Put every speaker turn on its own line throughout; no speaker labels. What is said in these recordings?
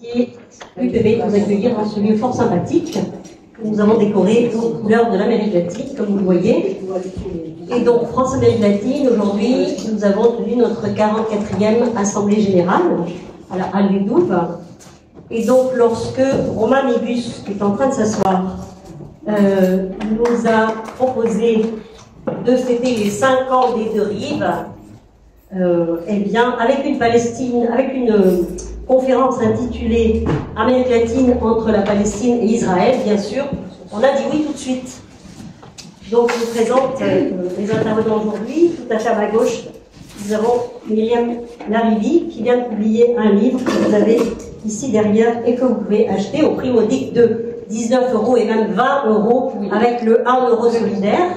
Et UPB nous accueillir dans ce lieu fort sympathique que nous avons décoré aux couleurs de l'Amérique latine, comme vous le voyez. Et donc, France-Amérique latine, aujourd'hui, nous avons tenu notre 44e Assemblée Générale à la Halle du Douve. Et donc, lorsque Romain Négus, qui est en train de s'asseoir, nous a proposé de fêter les 5 ans des deux rives, eh bien, avec une Palestine, avec une conférence intitulée Amérique latine entre la Palestine et Israël, bien sûr, on a dit oui tout de suite. Donc, je vous présente les intervenants aujourd'hui. Tout à fait à ma gauche, nous avons Myriam Larivi qui vient de publier un livre que vous avez ici derrière et que vous pouvez acheter au prix modique de 19 € et même 20 € avec le 1 € solidaire.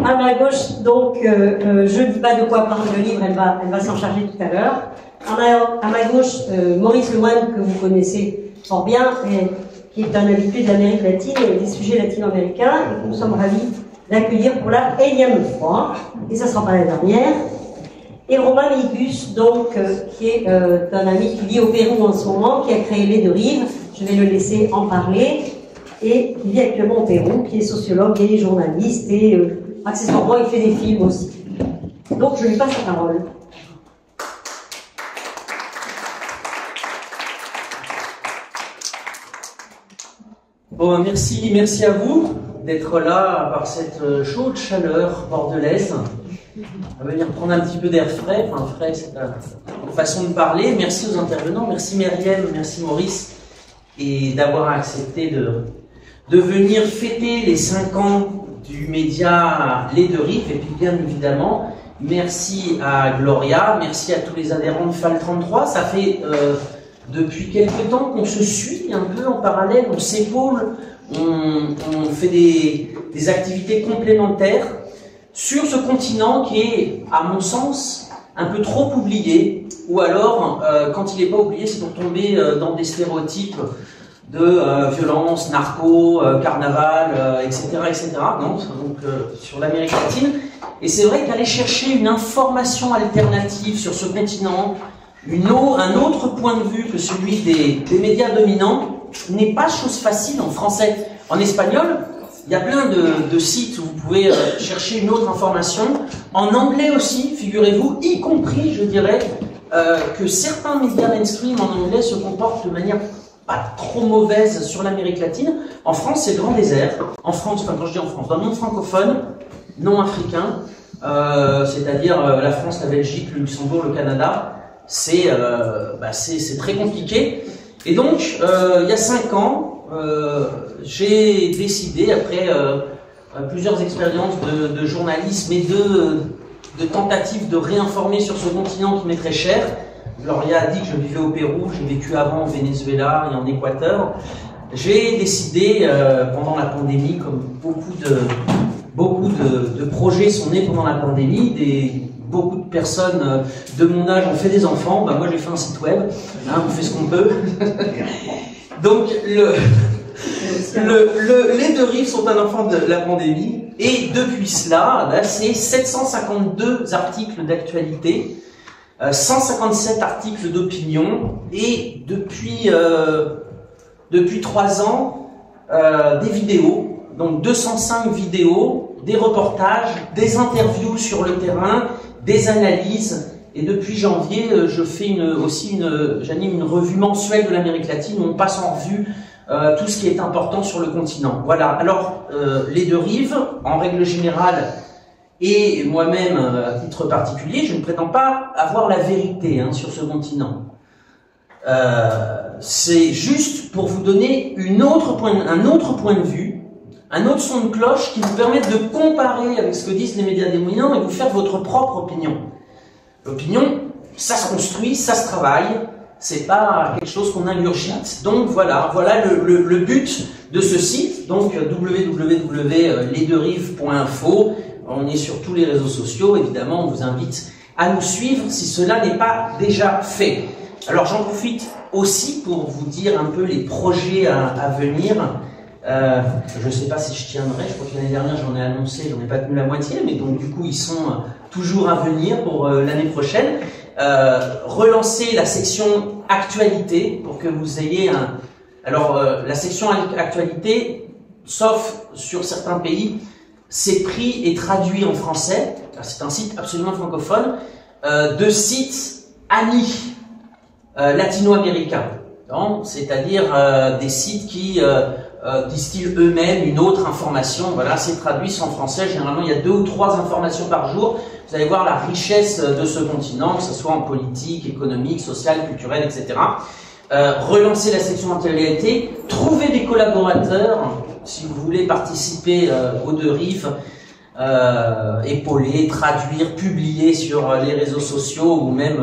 À ma gauche, donc, je ne dis pas de quoi parle le livre, elle va s'en charger tout à l'heure. À ma gauche, Maurice Lemoine, que vous connaissez fort bien, qui est un habitué de l'Amérique latine et des sujets latino-américains, et que nous sommes ravis d'accueillir pour la énième fois, et ça ne sera pas la dernière. Et Romain Négus, donc, qui est un ami qui vit au Pérou en ce moment, qui a créé Les Deux Rives, je vais le laisser en parler, et qui vit actuellement au Pérou, qui est sociologue et journaliste, et accessoirement, il fait des films aussi. Donc, je lui passe la parole.
Bon, merci à vous d'être là par cette chaude chaleur bordelaise, à venir prendre un petit peu d'air frais. Enfin, frais, c'est une façon de parler. Merci aux intervenants, merci Myriam, merci Maurice, et d'avoir accepté de venir fêter les 5 ans du média Les Deux Rives, et puis bien évidemment, merci à Gloria, merci à tous les adhérents de FAL 33. Ça fait depuis quelques temps qu'on se suit un peu en parallèle, on s'épaule, on fait des activités complémentaires sur ce continent qui est, à mon sens, un peu trop oublié, ou alors, quand il n'est pas oublié, c'est pour tomber dans des stéréotypes de violence, narco, carnaval, etc., etc. Non, donc sur l'Amérique latine. Et c'est vrai qu'aller chercher une information alternative sur ce continent, un autre point de vue que celui des médias dominants, n'est pas chose facile en français. En espagnol, il y a plein de sites où vous pouvez chercher une autre information. En anglais aussi, figurez-vous, y compris, je dirais, que certains médias mainstream en anglais se comportent de manière pas trop mauvaise sur l'Amérique latine. En France, c'est le grand désert. En France, enfin quand je dis en France, dans le monde francophone, non africain, c'est-à-dire la France, la Belgique, le Luxembourg, le Canada, c'est très compliqué. Et donc, il y a 5 ans, j'ai décidé, après plusieurs expériences de journalisme et de tentatives de réinformer sur ce continent qui m'est très cher. Gloria a dit que je vivais au Pérou, j'ai vécu avant au Venezuela et en Équateur. J'ai décidé, pendant la pandémie, comme beaucoup de projets sont nés pendant la pandémie, beaucoup de personnes de mon âge ont fait des enfants, bah moi j'ai fait un site web, hein, on fait ce qu'on peut. Donc les Deux Rives sont un enfant de la pandémie, et depuis cela, là, c'est 752 articles d'actualité, 157 articles d'opinion, et depuis 3 ans, des vidéos, donc 205 vidéos, des reportages, des interviews sur le terrain, des analyses, et depuis janvier, je fais j'anime une revue mensuelle de l'Amérique latine où on passe en revue tout ce qui est important sur le continent. Voilà, alors Les Deux Rives, en règle générale, et moi-même à titre particulier, je ne prétends pas avoir la vérité sur ce continent. C'est juste pour vous donner un autre point de vue, un autre son de cloche qui vous permette de comparer avec ce que disent les médias dominants et vous faire votre propre opinion. L'opinion, ça se construit, ça se travaille, c'est pas quelque chose qu'on ingurgite. Donc voilà le but de ce site, donc www.lesdeuxrives.info. On est sur tous les réseaux sociaux, évidemment, on vous invite à nous suivre si cela n'est pas déjà fait. Alors j'en profite aussi pour vous dire un peu les projets à venir. Je ne sais pas si je tiendrai, je crois que l'année dernière j'en ai annoncé, j'en ai pas tenu la moitié, mais donc du coup ils sont toujours à venir pour l'année prochaine. relancer la section actualité pour que vous ayez un... Alors, la section actualité, sauf sur certains pays, c'est pris et traduit en français. C'est un site absolument francophone de sites amis latino-américains. C'est-à-dire des sites qui distillent eux-mêmes une autre information. Voilà, c'est traduit en français. Généralement, il y a 2 ou 3 informations par jour. Vous allez voir la richesse de ce continent, que ce soit en politique, économique, sociale, culturelle, etc. Relancer la section actualité, trouver des collaborateurs, si vous voulez participer aux 2 rives, épauler, traduire, publier sur les réseaux sociaux ou même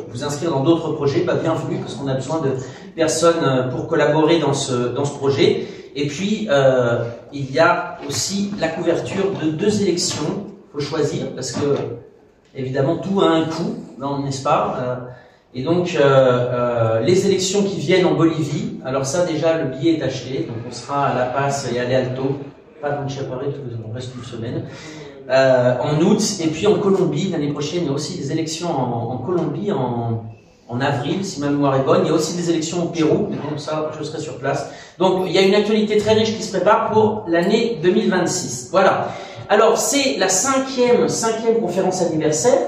vous inscrire dans d'autres projets, bienvenue, parce qu'on a besoin de personnes pour collaborer dans ce projet. Et puis, il y a aussi la couverture de 2 élections. Il faut choisir, parce que, évidemment, tout a un coût, n'est-ce pas et donc, les élections qui viennent en Bolivie, alors ça, déjà, le billet est acheté, donc on sera à La Paz et à Lealto, pas dans le Chiaparé, on reste une semaine, en août, et puis en Colombie, l'année prochaine, il y a aussi des élections en Colombie, en avril, si ma mémoire est bonne. Il y a aussi des élections au Pérou, mais donc ça, je serai sur place. Donc, il y a une actualité très riche qui se prépare pour l'année 2026. Voilà. Alors, c'est la cinquième conférence anniversaire.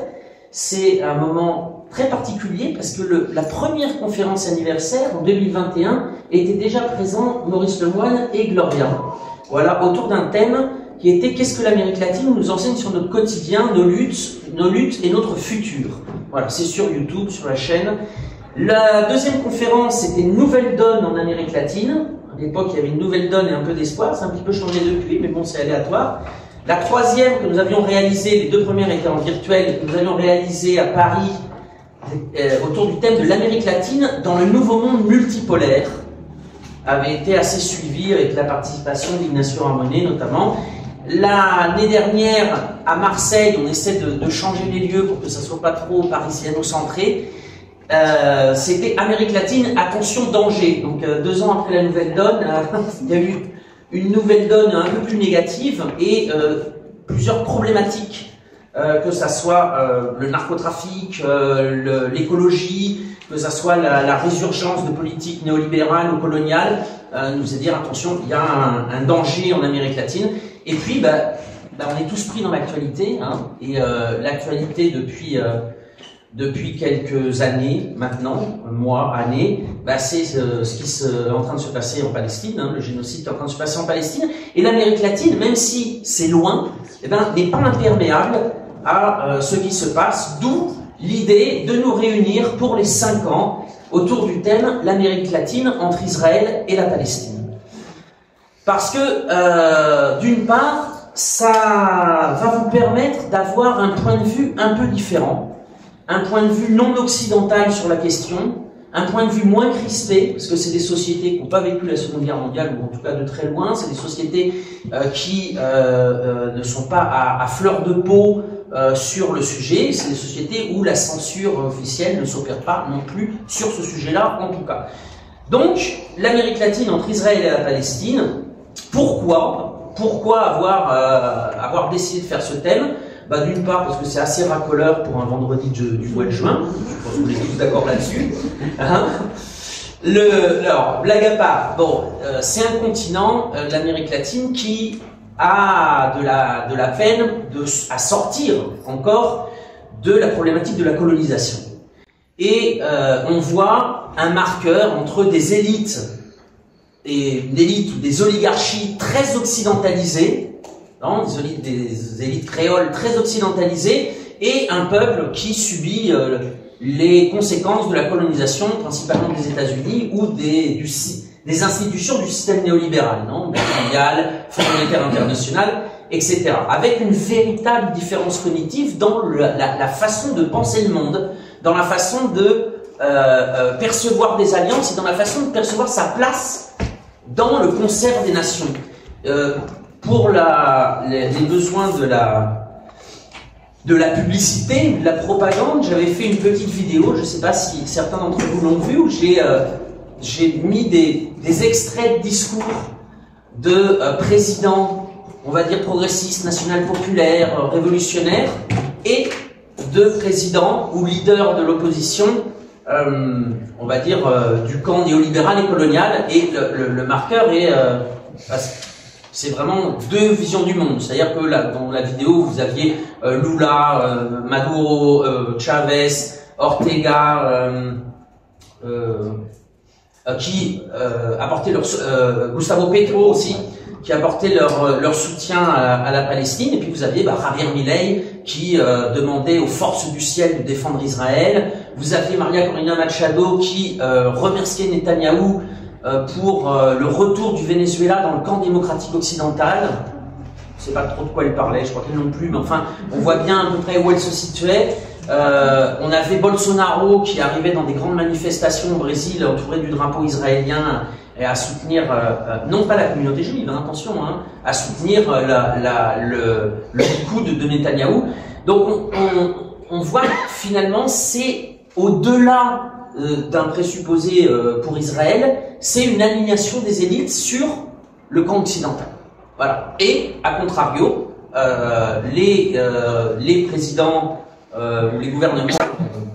C'est un moment très particulier parce que la première conférence anniversaire, en 2021, était déjà présent Maurice Lemoine et Gloria. Voilà, autour d'un thème qui était « Qu'est-ce que l'Amérique latine nous enseigne sur notre quotidien, nos luttes et notre futur ?» Voilà, c'est sur YouTube, sur la chaîne. La deuxième conférence, c'était « Nouvelle donne en Amérique latine ». À l'époque, il y avait une nouvelle donne et un peu d'espoir. C'est un petit peu changé depuis, mais bon, c'est aléatoire. La troisième que nous avions réalisée, les 2 premières étaient en virtuel, que nous avions réalisée à Paris, autour du thème de l'Amérique latine dans le nouveau monde multipolaire, avait été assez suivi avec la participation d'Ignacio Ramonet notamment. L'année dernière, à Marseille, on essaie de changer les lieux pour que ça ne soit pas trop parisiano-centré. C'était Amérique latine, attention, danger. Donc 2 ans après la nouvelle donne, il y a eu une nouvelle donne un peu plus négative et plusieurs problématiques. Que ça soit le narcotrafic, l'écologie, que ça soit la résurgence de politiques néolibérales ou coloniales, nous a dire attention, il y a un danger en Amérique latine. Et puis, on est tous pris dans l'actualité, hein, et l'actualité depuis quelques années maintenant, mois, années, c'est ce qui est en train de se passer en Palestine, hein, le génocide qui est en train de se passer en Palestine. Et l'Amérique latine, même si c'est loin, n'est pas imperméable à ce qui se passe, d'où l'idée de nous réunir pour les 5 ans autour du thème l'Amérique latine entre Israël et la Palestine. Parce que, d'une part, ça va vous permettre d'avoir un point de vue un peu différent, un point de vue non occidental sur la question, un point de vue moins crispé, parce que c'est des sociétés qui n'ont pas vécu la Seconde Guerre mondiale, ou en tout cas de très loin, c'est des sociétés qui ne sont pas à fleur de peau sur le sujet, c'est des sociétés où la censure officielle ne s'opère pas non plus sur ce sujet-là, en tout cas. Donc, l'Amérique latine entre Israël et la Palestine, pourquoi avoir décidé de faire ce thème? D'une part, parce que c'est assez racoleur pour un vendredi du mois de juin, je pense qu'on est tous d'accord là-dessus. Hein, alors, blague à part, c'est un continent, l'Amérique latine, qui a de la peine à sortir encore de la problématique de la colonisation. Et on voit un marqueur entre des élites, ou des oligarchies très occidentalisées, des élites créoles très occidentalisées, et un peuple qui subit les conséquences de la colonisation, principalement des États-Unis, ou des institutions du système néolibéral, Banque mondiale, Fonds monétaire international, etc. Avec une véritable différence cognitive dans la façon de penser le monde, dans la façon de percevoir des alliances et dans la façon de percevoir sa place dans le concert des nations. Pour les besoins de la publicité, de la propagande, j'avais fait une petite vidéo, je ne sais pas si certains d'entre vous l'ont vu, où j'ai mis des extraits de discours de présidents, on va dire progressistes, national-populaires, révolutionnaires, et de présidents ou leaders de l'opposition, on va dire, du camp néolibéral et colonial, et le marqueur est... c'est vraiment deux visions du monde. C'est-à-dire que là, dans la vidéo, vous aviez Lula, Maduro, Chavez, Ortega, qui apportaient Gustavo Petro aussi, qui apportaient leur soutien à la Palestine. Et puis vous aviez Javier Milei qui demandait aux forces du ciel de défendre Israël. Vous aviez Maria Corina Machado qui remerciait Netanyahou pour le retour du Venezuela dans le camp démocratique occidental. Je ne sais pas trop de quoi elle parlait, je crois qu'elle non plus, mais enfin, on voit bien à peu près où elle se situait. On avait Bolsonaro qui arrivait dans des grandes manifestations au Brésil, entouré du drapeau israélien, et à soutenir, non pas la communauté juive, attention, à soutenir le coup de Netanyahou. Donc on voit que finalement, c'est au-delà d'un présupposé pour Israël, c'est une alignation des élites sur le camp occidental. Voilà. Et, à contrario, les présidents ou les gouvernements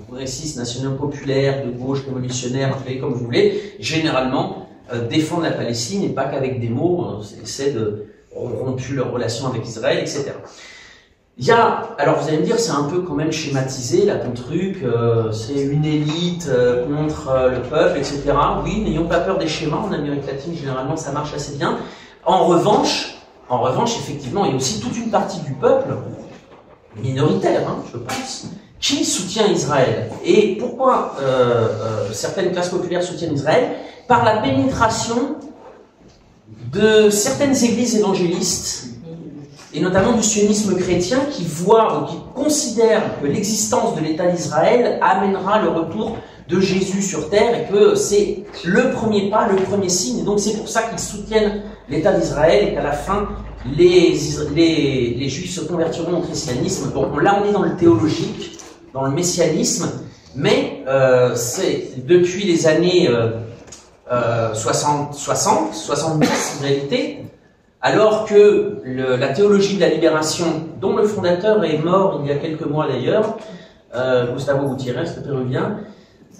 progressistes, nationaux populaires, de gauche, révolutionnaires, appelez comme vous voulez, généralement défendent la Palestine et pas qu'avec des mots, essaient de rompre leurs relations avec Israël, etc. Il y a, alors vous allez me dire, c'est un peu quand même schématisé là ton truc, c'est une élite contre le peuple, etc. Oui, n'ayons pas peur des schémas, en Amérique latine généralement ça marche assez bien. En revanche, effectivement, il y a aussi toute une partie du peuple, minoritaire, je pense, qui soutient Israël. Et pourquoi certaines classes populaires soutiennent Israël? Par la pénétration de certaines églises évangélistes, et notamment du sionisme chrétien, qui voit ou qui considère que l'existence de l'État d'Israël amènera le retour de Jésus sur terre, et que c'est le premier pas, le premier signe. Et donc c'est pour ça qu'ils soutiennent l'État d'Israël, et qu'à la fin, les Juifs se convertiront au christianisme. Bon, là on est dans le théologique, dans le messianisme, mais c'est depuis les années 70 en réalité, alors que la théologie de la libération, dont le fondateur est mort il y a quelques mois d'ailleurs, Gustavo Gutiérrez, le péruvien,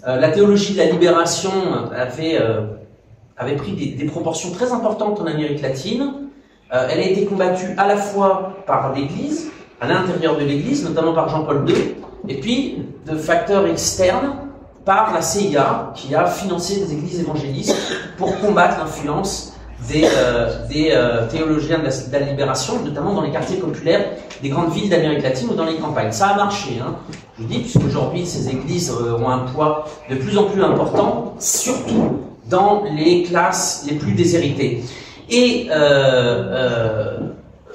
la théologie de la libération avait pris des proportions très importantes en Amérique latine. Elle a été combattue à la fois par l'Église, à l'intérieur de l'Église, notamment par Jean-Paul II, et puis de facteurs externes par la CIA, qui a financé des églises évangélistes pour combattre l'influence des théologiens de la libération, notamment dans les quartiers populaires des grandes villes d'Amérique latine ou dans les campagnes. Ça a marché, je dis, puisqu'aujourd'hui ces églises ont un poids de plus en plus important, surtout dans les classes les plus déshéritées. Et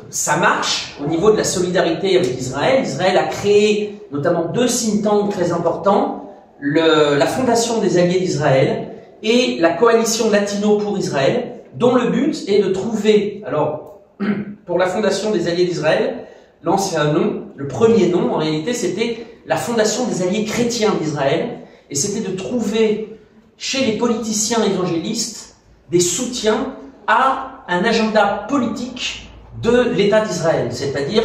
ça marche au niveau de la solidarité avec Israël. Israël a créé notamment deux think tanks très importants, la Fondation des Alliés d'Israël et la Coalition Latino pour Israël, dont le but est de trouver, alors, pour la Fondation des Alliés d'Israël, l'ancien nom, le premier nom, en réalité, c'était la Fondation des Alliés chrétiens d'Israël, et c'était de trouver chez les politiciens évangélistes des soutiens à un agenda politique de l'État d'Israël, c'est-à-dire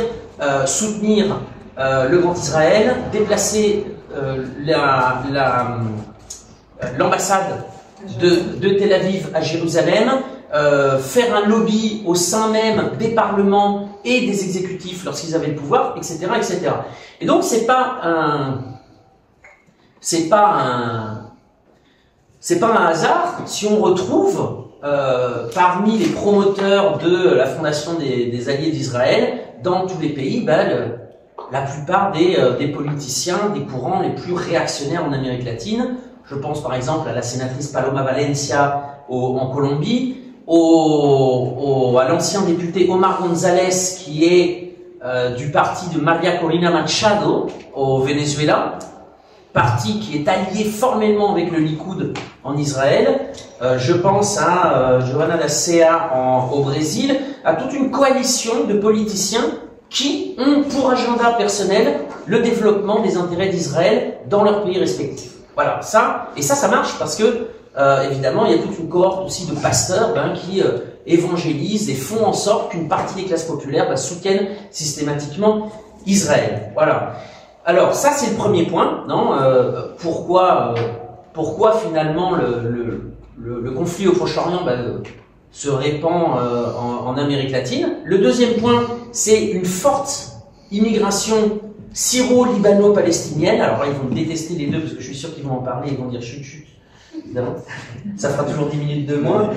soutenir le Grand Israël, déplacer l'ambassade de Tel Aviv à Jérusalem, faire un lobby au sein même des parlements et des exécutifs lorsqu'ils avaient le pouvoir, etc., etc. Et donc c'est pas un hasard si on retrouve parmi les promoteurs de la fondation des Alliés d'Israël dans tous les pays, la plupart des politiciens des courants les plus réactionnaires en Amérique latine. Je pense par exemple à la sénatrice Paloma Valencia en Colombie, à l'ancien député Omar González qui est du parti de Maria Corina Machado au Venezuela, parti qui est allié formellement avec le Likoud en Israël. Je pense à Johanna da Sea au Brésil, à toute une coalition de politiciens qui ont pour agenda personnel le développement des intérêts d'Israël dans leurs pays respectifs. Voilà, ça marche parce que, évidemment, il y a toute une cohorte aussi de pasteurs qui évangélisent et font en sorte qu'une partie des classes populaires soutiennent systématiquement Israël. Voilà. Alors, ça, c'est le premier point, non pourquoi finalement le conflit au Proche-Orient se répand en Amérique latine. Le deuxième point, c'est une forte immigration syro-libano-palestinienne. Alors là, ils vont me détester les deux, parce que je suis sûr qu'ils vont en parler, ils vont dire chut, chut. Évidemment. Ça fera toujours 10 minutes de moins.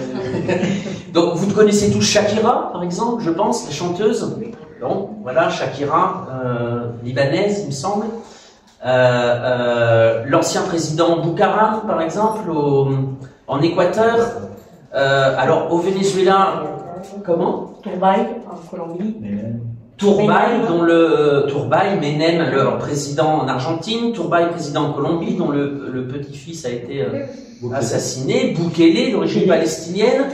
Donc, vous connaissez tous Shakira, par exemple, je pense, la chanteuse. Donc, voilà, Shakira, libanaise, il me semble. L'ancien président Boucaram, par exemple, en Équateur. Alors, au Venezuela, comment?
Turbay, en Colombie.
Turbay, Menem, le président en Argentine, Turbay, président en Colombie, dont le petit-fils a été assassiné, Bukele, d'origine palestinienne.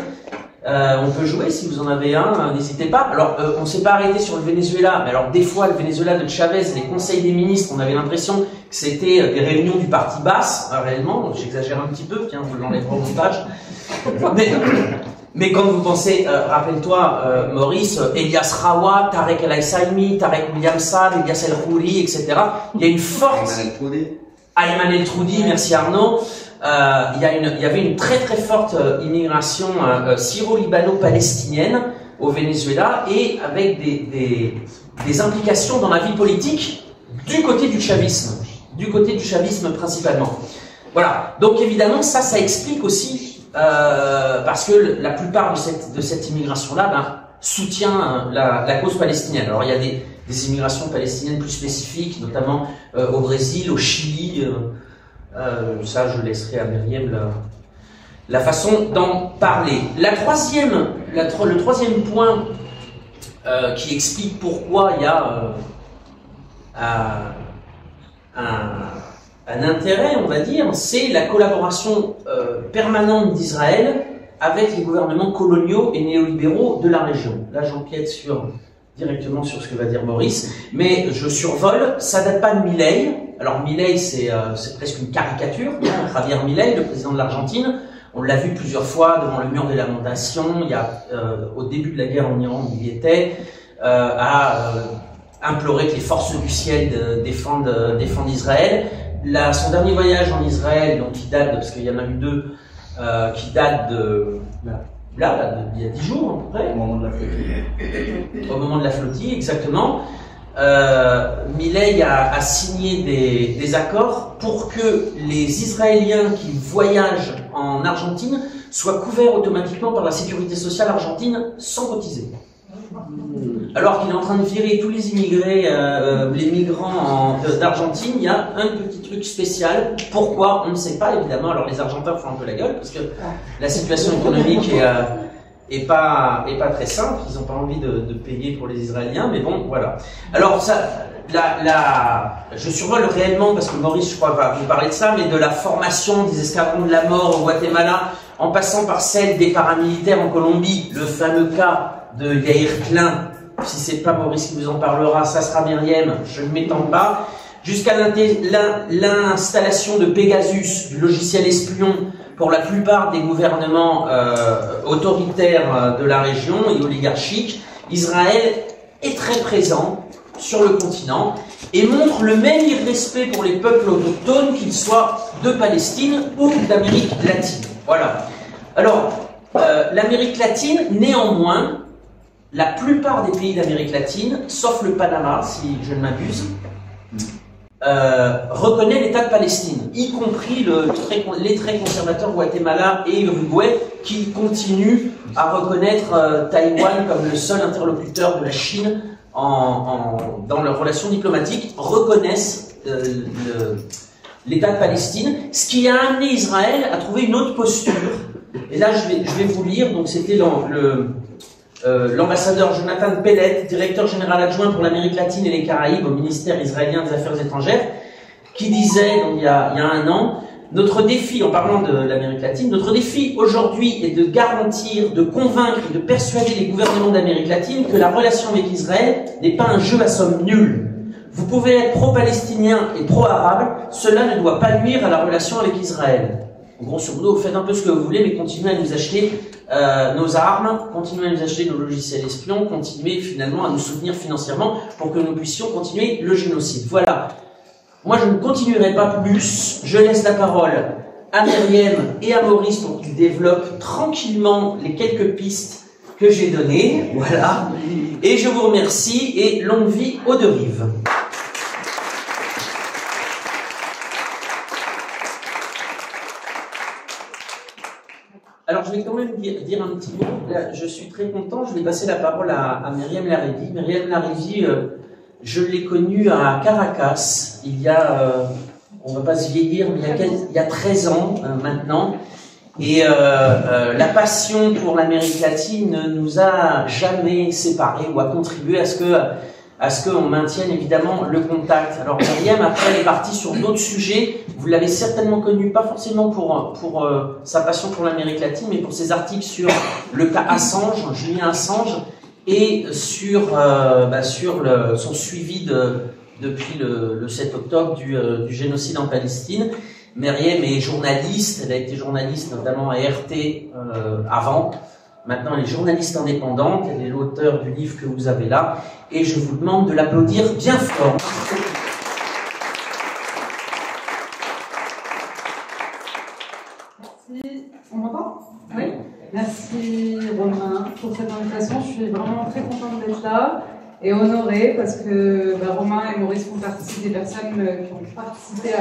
On peut jouer si vous en avez un, n'hésitez pas. Alors, on s'est pas arrêté sur le Venezuela, mais alors des fois, le Venezuela de Chavez, les conseils des ministres, on avait l'impression que c'était des réunions du parti basse, réellement, j'exagère un petit peu, tiens, vous l'enlèverez au montage. Mais quand vous pensez, rappelle-toi, Maurice, Elias Rawa, Tarek El Aissami, Tarek William Saad, Elias El Khouri, etc. Il y a une forte... Ayman El Troudi, merci Arnaud. Il y avait une très très forte immigration syro-libano-palestinienne au Venezuela et avec des implications dans la vie politique du côté du chavisme principalement. Voilà, donc évidemment ça explique aussi parce que la plupart de cette immigration-là soutient la cause palestinienne. Alors il y a des immigrations palestiniennes plus spécifiques, notamment au Brésil, au Chili. Ça, je laisserai à Myriam la façon d'en parler. Le troisième point qui explique pourquoi il y a un intérêt, on va dire, c'est la collaboration permanente d'Israël avec les gouvernements coloniaux et néolibéraux de la région. Là, j'empiète directement sur ce que va dire Maurice, mais je survole, ça date pas de Milei. Alors Milei, c'est presque une caricature, Javier Milei, le président de l'Argentine. On l'a vu plusieurs fois devant le mur des lamentations, au début de la guerre en Iran, il y était, à implorer que les forces du ciel défendent Israël. Son dernier voyage en Israël, donc qui date, parce qu'il y en a eu deux, qui date il y a 10 jours à peu près. Au moment de la flottille. Au moment de la flottille, exactement. Milei a signé des accords pour que les Israéliens qui voyagent en Argentine soient couverts automatiquement par la sécurité sociale argentine sans cotiser. Alors qu'il est en train de virer tous les immigrés, les migrants d'Argentine, il y a un petit truc spécial. Pourquoi? On ne sait pas, évidemment. Alors les Argentins font un peu la gueule parce que la situation économique est pas très simple. Ils n'ont pas envie de payer pour les Israéliens, mais bon, voilà. Alors ça, je survole réellement parce que Maurice, je crois, va vous parler de ça, mais de la formation des escadrons de la mort au Guatemala, en passant par celle des paramilitaires en Colombie, le fameux cas de Yair Klein. Si c'est pas Maurice qui vous en parlera, ça sera Myriam, je ne m'étends pas, jusqu'à l'installation de Pegasus, du logiciel espion, pour la plupart des gouvernements autoritaires de la région et oligarchiques. Israël est très présent sur le continent et montre le même irrespect pour les peuples autochtones, qu'ils soient de Palestine ou d'Amérique latine. Voilà. Alors, l'Amérique latine, néanmoins, la plupart des pays d'Amérique latine, sauf le Panama, si je ne m'abuse, reconnaît l'État de Palestine, y compris les très conservateurs Guatemala et Uruguay, qui continuent à reconnaître Taïwan comme le seul interlocuteur de la Chine dans leurs relations diplomatiques, reconnaissent l'État de Palestine, ce qui a amené Israël à trouver une autre posture. Et là, je vais vous lire, donc c'était l'ambassadeur Jonathan Pellet, directeur général adjoint pour l'Amérique latine et les Caraïbes au ministère israélien des Affaires étrangères, qui disait, donc, il y a un an, notre défi, en parlant de l'Amérique latine, notre défi aujourd'hui est de garantir, de convaincre et de persuader les gouvernements d'Amérique latine que la relation avec Israël n'est pas un jeu à somme nulle. Vous pouvez être pro-palestinien et pro-arabe, cela ne doit pas nuire à la relation avec Israël. Grosso modo, faites un peu ce que vous voulez, mais continuez à nous acheter nos armes, continuez à nous acheter nos logiciels espions, continuez finalement à nous soutenir financièrement pour que nous puissions continuer le génocide. Voilà. Moi, je ne continuerai pas plus. Je laisse la parole à Myriam et à Maurice pour qu'ils développent tranquillement les quelques pistes que j'ai données. Voilà. Et je vous remercie et longue vie aux deux rives. Alors, je vais quand même dire un petit mot. Là, je suis très content. Je vais passer la parole à Myriam Larivi. Myriam Larivi, je l'ai connue à Caracas, il y a, on ne va pas se vieillir, mais il y a 13 ans maintenant. Et la passion pour l'Amérique latine ne nous a jamais séparés ou a contribué à ce qu'on maintienne évidemment le contact. Alors Myriam, après, elle est partie sur d'autres sujets. Vous l'avez certainement connue, pas forcément pour sa passion pour l'Amérique latine, mais pour ses articles sur le cas Assange, Julian Assange, et sur son suivi depuis le 7 octobre du génocide en Palestine. Myriam est journaliste, elle a été journaliste notamment à RT avant. Maintenant, elle est journaliste indépendante, elle est l'auteur du livre que vous avez là, et je vous demande de l'applaudir bien fort.
Merci. On m'entend? Oui. Merci Romain pour cette invitation. Je suis vraiment très contente d'être là et honorée parce que Romain et Maurice font partie des personnes qui ont participé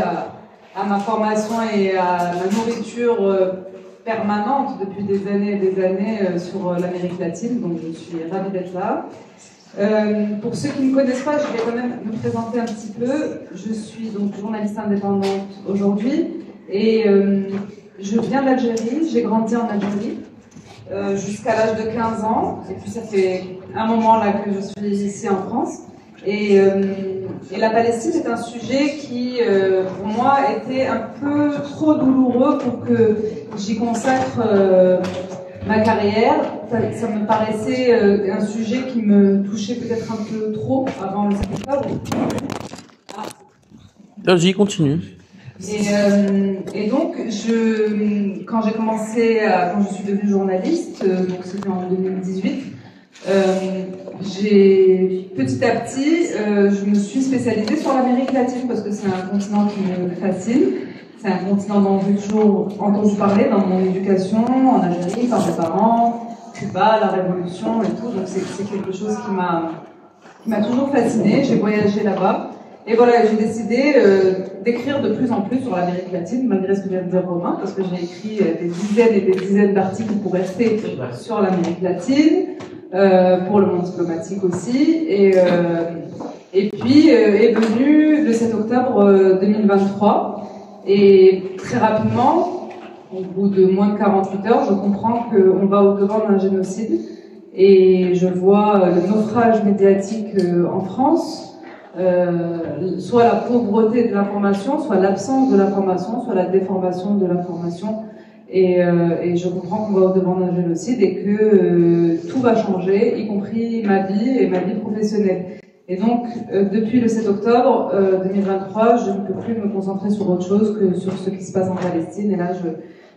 à ma formation et à ma nourriture permanente depuis des années et des années sur l'Amérique latine. Donc je suis ravie d'être là. Pour ceux qui ne me connaissent pas, je vais quand même me présenter un petit peu. Je suis donc journaliste indépendante aujourd'hui et je viens d'Algérie. J'ai grandi en Algérie jusqu'à l'âge de 15 ans. Et puis ça fait un moment là que je suis ici en France. Et la Palestine est un sujet qui, pour moi, était un peu trop douloureux pour que j'y consacre ma carrière. Ça me paraissait un sujet qui me touchait peut-être un peu trop avant le 7 octobre.
Vas-y, continue.
Et donc, quand j'ai commencé, quand je suis devenue journaliste, donc c'était en 2018, petit à petit, je me suis spécialisée sur l'Amérique latine parce que c'est un continent qui me fascine. C'est un continent dont j'ai toujours entendu parler dans mon éducation, en Algérie, par mes parents, Cuba, la Révolution et tout. Donc c'est quelque chose qui m'a toujours fascinée. J'ai voyagé là-bas. Et voilà, j'ai décidé d'écrire de plus en plus sur l'Amérique latine, malgré ce que vient de dire Romain, parce que j'ai écrit des dizaines et des dizaines d'articles pour rester sur l'Amérique latine. Pour le monde diplomatique aussi, et puis est venu le 7 octobre 2023, et très rapidement, au bout de moins de 48 heures, je comprends qu'on va au-devant d'un génocide, et je vois le naufrage médiatique en France, soit la pauvreté de l'information, soit l'absence de l'information, soit la déformation de l'information. Et je comprends qu'on va au-devant d'un génocide et que tout va changer, y compris ma vie et ma vie professionnelle. Et donc, depuis le 7 octobre 2023, je ne peux plus me concentrer sur autre chose que sur ce qui se passe en Palestine. Et là,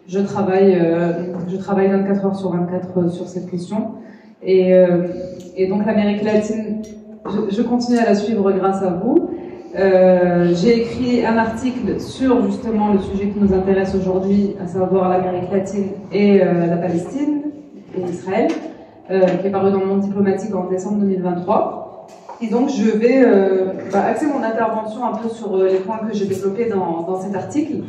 je travaille 24 heures sur 24 sur cette question. Et donc, l'Amérique latine, je continue à la suivre grâce à vous. J'ai écrit un article sur justement le sujet qui nous intéresse aujourd'hui, à savoir l'Amérique latine et la Palestine et Israël, qui est paru dans le Monde diplomatique en décembre 2023. Et donc je vais axer mon intervention un peu sur les points que j'ai développés dans cet article.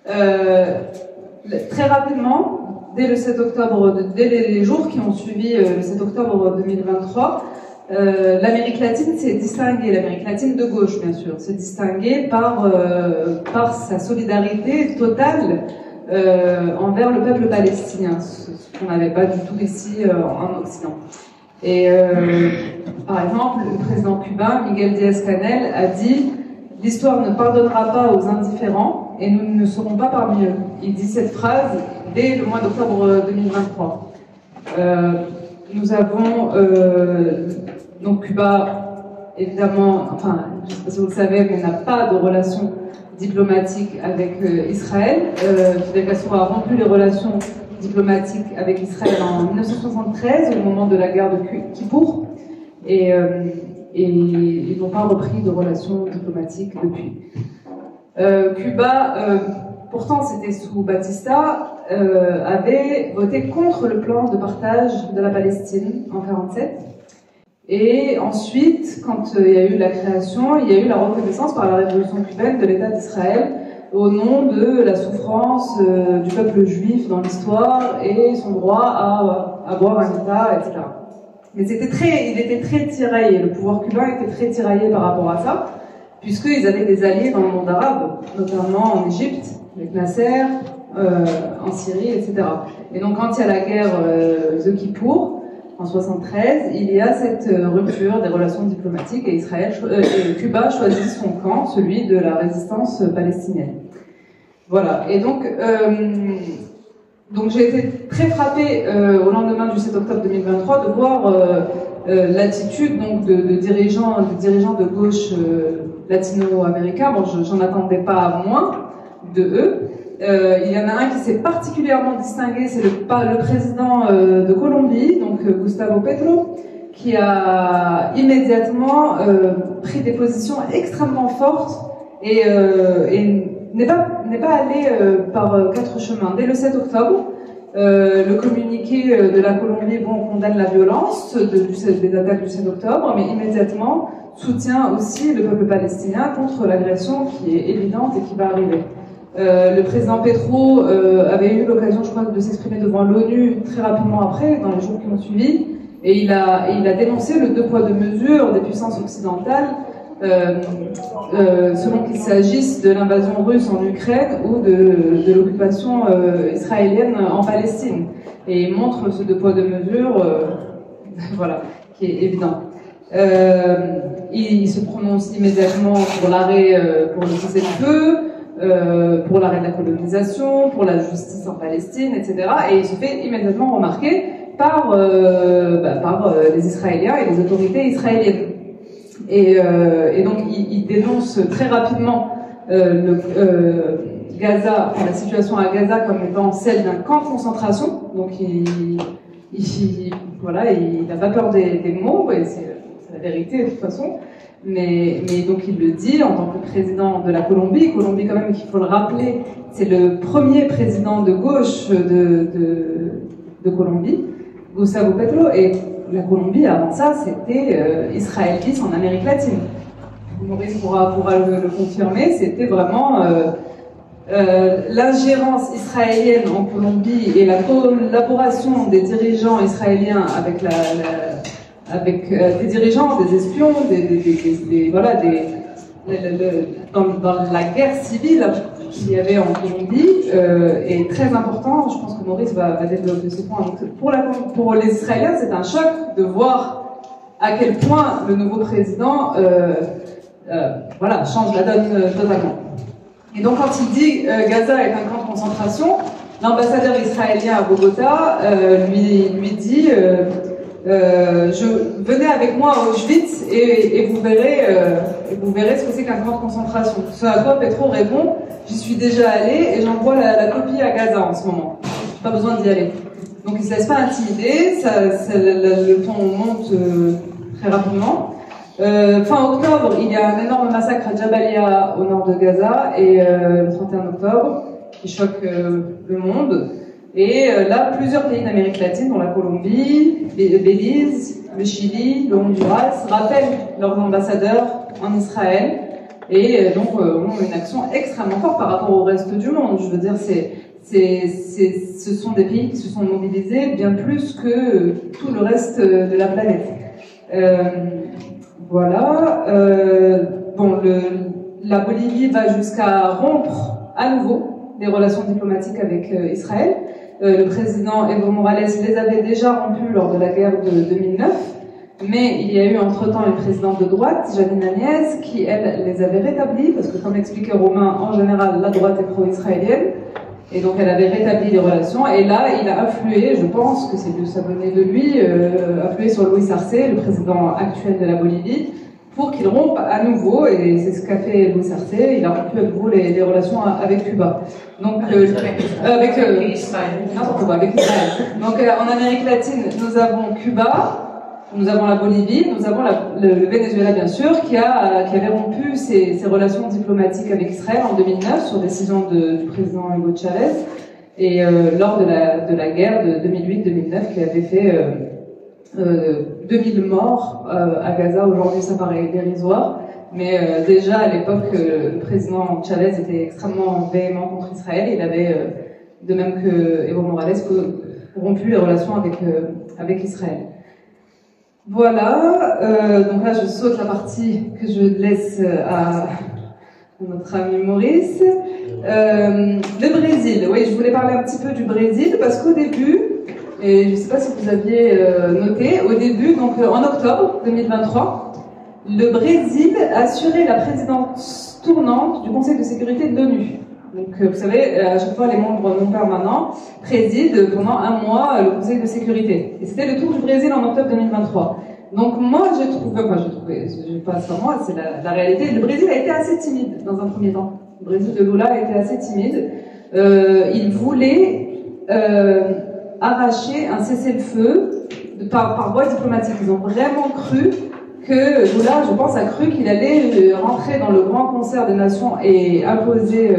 Très rapidement, dès le 7 octobre, dès les jours qui ont suivi le 7 octobre 2023, l'Amérique latine s'est distinguée, l'Amérique latine de gauche bien sûr, s'est distinguée par sa solidarité totale envers le peuple palestinien, ce qu'on n'avait pas du tout ici en Occident. Et par exemple, le président cubain Miguel Díaz-Canel a dit « L'histoire ne pardonnera pas aux indifférents et nous ne serons pas parmi eux ». Il dit cette phrase dès le mois d'octobre 2023. Nous avons donc Cuba, évidemment, enfin, je ne sais pas si vous le savez, mais n'a pas de relations diplomatiques avec Israël. Fidel Castro a rompu les relations diplomatiques avec Israël en 1973, au moment de la guerre de Kippour. Et ils n'ont pas repris de relations diplomatiques depuis. Cuba, pourtant c'était sous Batista, avait voté contre le plan de partage de la Palestine en 1947. Et ensuite, quand il y a eu la création, il y a eu la reconnaissance par la révolution cubaine de l'État d'Israël au nom de la souffrance du peuple juif dans l'histoire et son droit à avoir un État, etc. Mais il était très tiraillé, le pouvoir cubain était très tiraillé par rapport à ça, puisqu'ils avaient des alliés dans le monde arabe, notamment en Égypte, avec Nasser, en Syrie, etc. Et donc quand il y a la guerre de Kippour, en 1973, il y a cette rupture des relations diplomatiques et Cuba choisit son camp, celui de la résistance palestinienne. Voilà. Et donc j'ai été très frappée au lendemain du 7 octobre 2023 de voir l'attitude donc de dirigeants de gauche latino-américains. Bon, j'en attendais pas moins de eux. Il y en a un qui s'est particulièrement distingué, c'est le président de Colombie, donc Gustavo Petro, qui a immédiatement pris des positions extrêmement fortes et n'est pas allé par quatre chemins. Dès le 7 octobre, le communiqué de la Colombie condamne la violence des attaques du 7 octobre, mais immédiatement soutient aussi le peuple palestinien contre l'agression qui est évidente et qui va arriver. Le président Petro avait eu l'occasion, je crois, de s'exprimer devant l'ONU très rapidement après, dans les jours qui ont suivi, et il a dénoncé le deux poids deux mesures des puissances occidentales, selon qu'il s'agisse de l'invasion russe en Ukraine ou de l'occupation israélienne en Palestine. Et il montre ce deux poids deux mesures, voilà, qui est évident. Il se prononce immédiatement pour l'arrêt, pour le cessez-le-feu, pour l'arrêt de la colonisation, pour la justice en Palestine, etc. Et il se fait immédiatement remarquer par les Israéliens et les autorités israéliennes. Et donc il dénonce très rapidement Gaza, la situation à Gaza comme étant celle d'un camp de concentration. Donc il n'a pas peur des mots, et c'est la vérité de toute façon. Mais donc il le dit en tant que président de la Colombie quand même, qu'il faut le rappeler, c'est le premier président de gauche de Colombie, Gustavo Petro, et la Colombie avant ça c'était Israël bis en Amérique latine. Maurice pourra le confirmer, c'était vraiment l'ingérence israélienne en Colombie et la collaboration des dirigeants israéliens avec des dirigeants, des espions, dans la guerre civile qu'il y avait en Colombie est très important. Je pense que Maurice va développer ce point. Donc, pour les Israéliens, c'est un choc de voir à quel point le nouveau président change la donne totalement. Et donc quand il dit Gaza est un camp de concentration, l'ambassadeur israélien à Bogota lui dit venez avec moi à Auschwitz et vous verrez ce que c'est qu'un camp de concentration. Ce à quoi Petro répond, j'y suis déjà allé et j'envoie la copie à Gaza en ce moment. J'ai pas besoin d'y aller. Donc il se laisse pas intimider, le ton monte très rapidement. Fin octobre, il y a un énorme massacre à Jabalia au nord de Gaza et le 31 octobre qui choque le monde. Et là, plusieurs pays d'Amérique latine, dont la Colombie, Belize, le Chili, le Honduras, rappellent leurs ambassadeurs en Israël et donc ont une action extrêmement forte par rapport au reste du monde. Je veux dire, ce sont des pays qui se sont mobilisés bien plus que tout le reste de la planète. La Bolivie va jusqu'à rompre à nouveau des relations diplomatiques avec Israël. Le président Evo Morales les avait déjà rompus lors de la guerre de 2009, mais il y a eu entre-temps une présidente de droite, Janine Áñez, qui, elle, les avait rétablis, parce que comme expliquait Romain, en général, la droite est pro-israélienne, et donc elle avait rétabli les relations, et là, il a afflué, je pense que c'est de s'abonner de lui, afflué sur Luis Arce, le président actuel de la Bolivie, pour qu'il rompe à nouveau, et c'est ce qu'a fait Luis Arce, il a rompu à nouveau les relations avec Cuba. Donc, avec Israël. Donc, en Amérique latine, nous avons Cuba, Nous avons la Bolivie, nous avons le Venezuela bien sûr, qui avait rompu ses relations diplomatiques avec Israël en 2009 sur décision du président Hugo Chavez et lors de la guerre de 2008-2009 qui avait fait 2000 morts à Gaza. Aujourd'hui ça paraît dérisoire, mais déjà à l'époque le président Chavez était extrêmement véhément contre Israël. Il avait, de même que Evo Morales, rompu les relations avec Israël. Voilà, donc là je saute la partie que je laisse à notre ami Maurice. Le Brésil, oui, je voulais parler un petit peu du Brésil parce qu'au début, et je ne sais pas si vous aviez noté, au début, donc en octobre 2023, le Brésil a assuré la présidence tournante du Conseil de sécurité de l'ONU. Donc, vous savez, à chaque fois, les membres non permanents président pendant un mois le Conseil de sécurité. Et c'était le tour du Brésil en octobre 2023. Donc, moi, j'ai trouvé, pas seulement moi, c'est la réalité. Le Brésil a été assez timide dans un premier temps. Le Brésil de Lula a été assez timide. Il voulait arracher un cessez-le-feu par voie diplomatique. Ils ont vraiment cru que Lula, je pense, a cru qu'il allait rentrer dans le grand concert des nations et imposer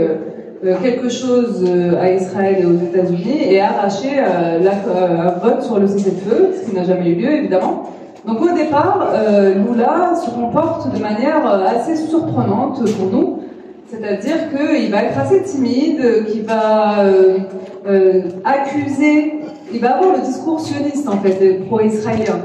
quelque chose à Israël et aux États-Unis et arracher un vote sur le cessez-le-feu, ce qui n'a jamais eu lieu, évidemment. Donc au départ, Lula se comporte de manière assez surprenante pour nous, c'est-à-dire qu'il va être assez timide, qu'il va accuser, il va avoir le discours sioniste en fait, pro-israélien.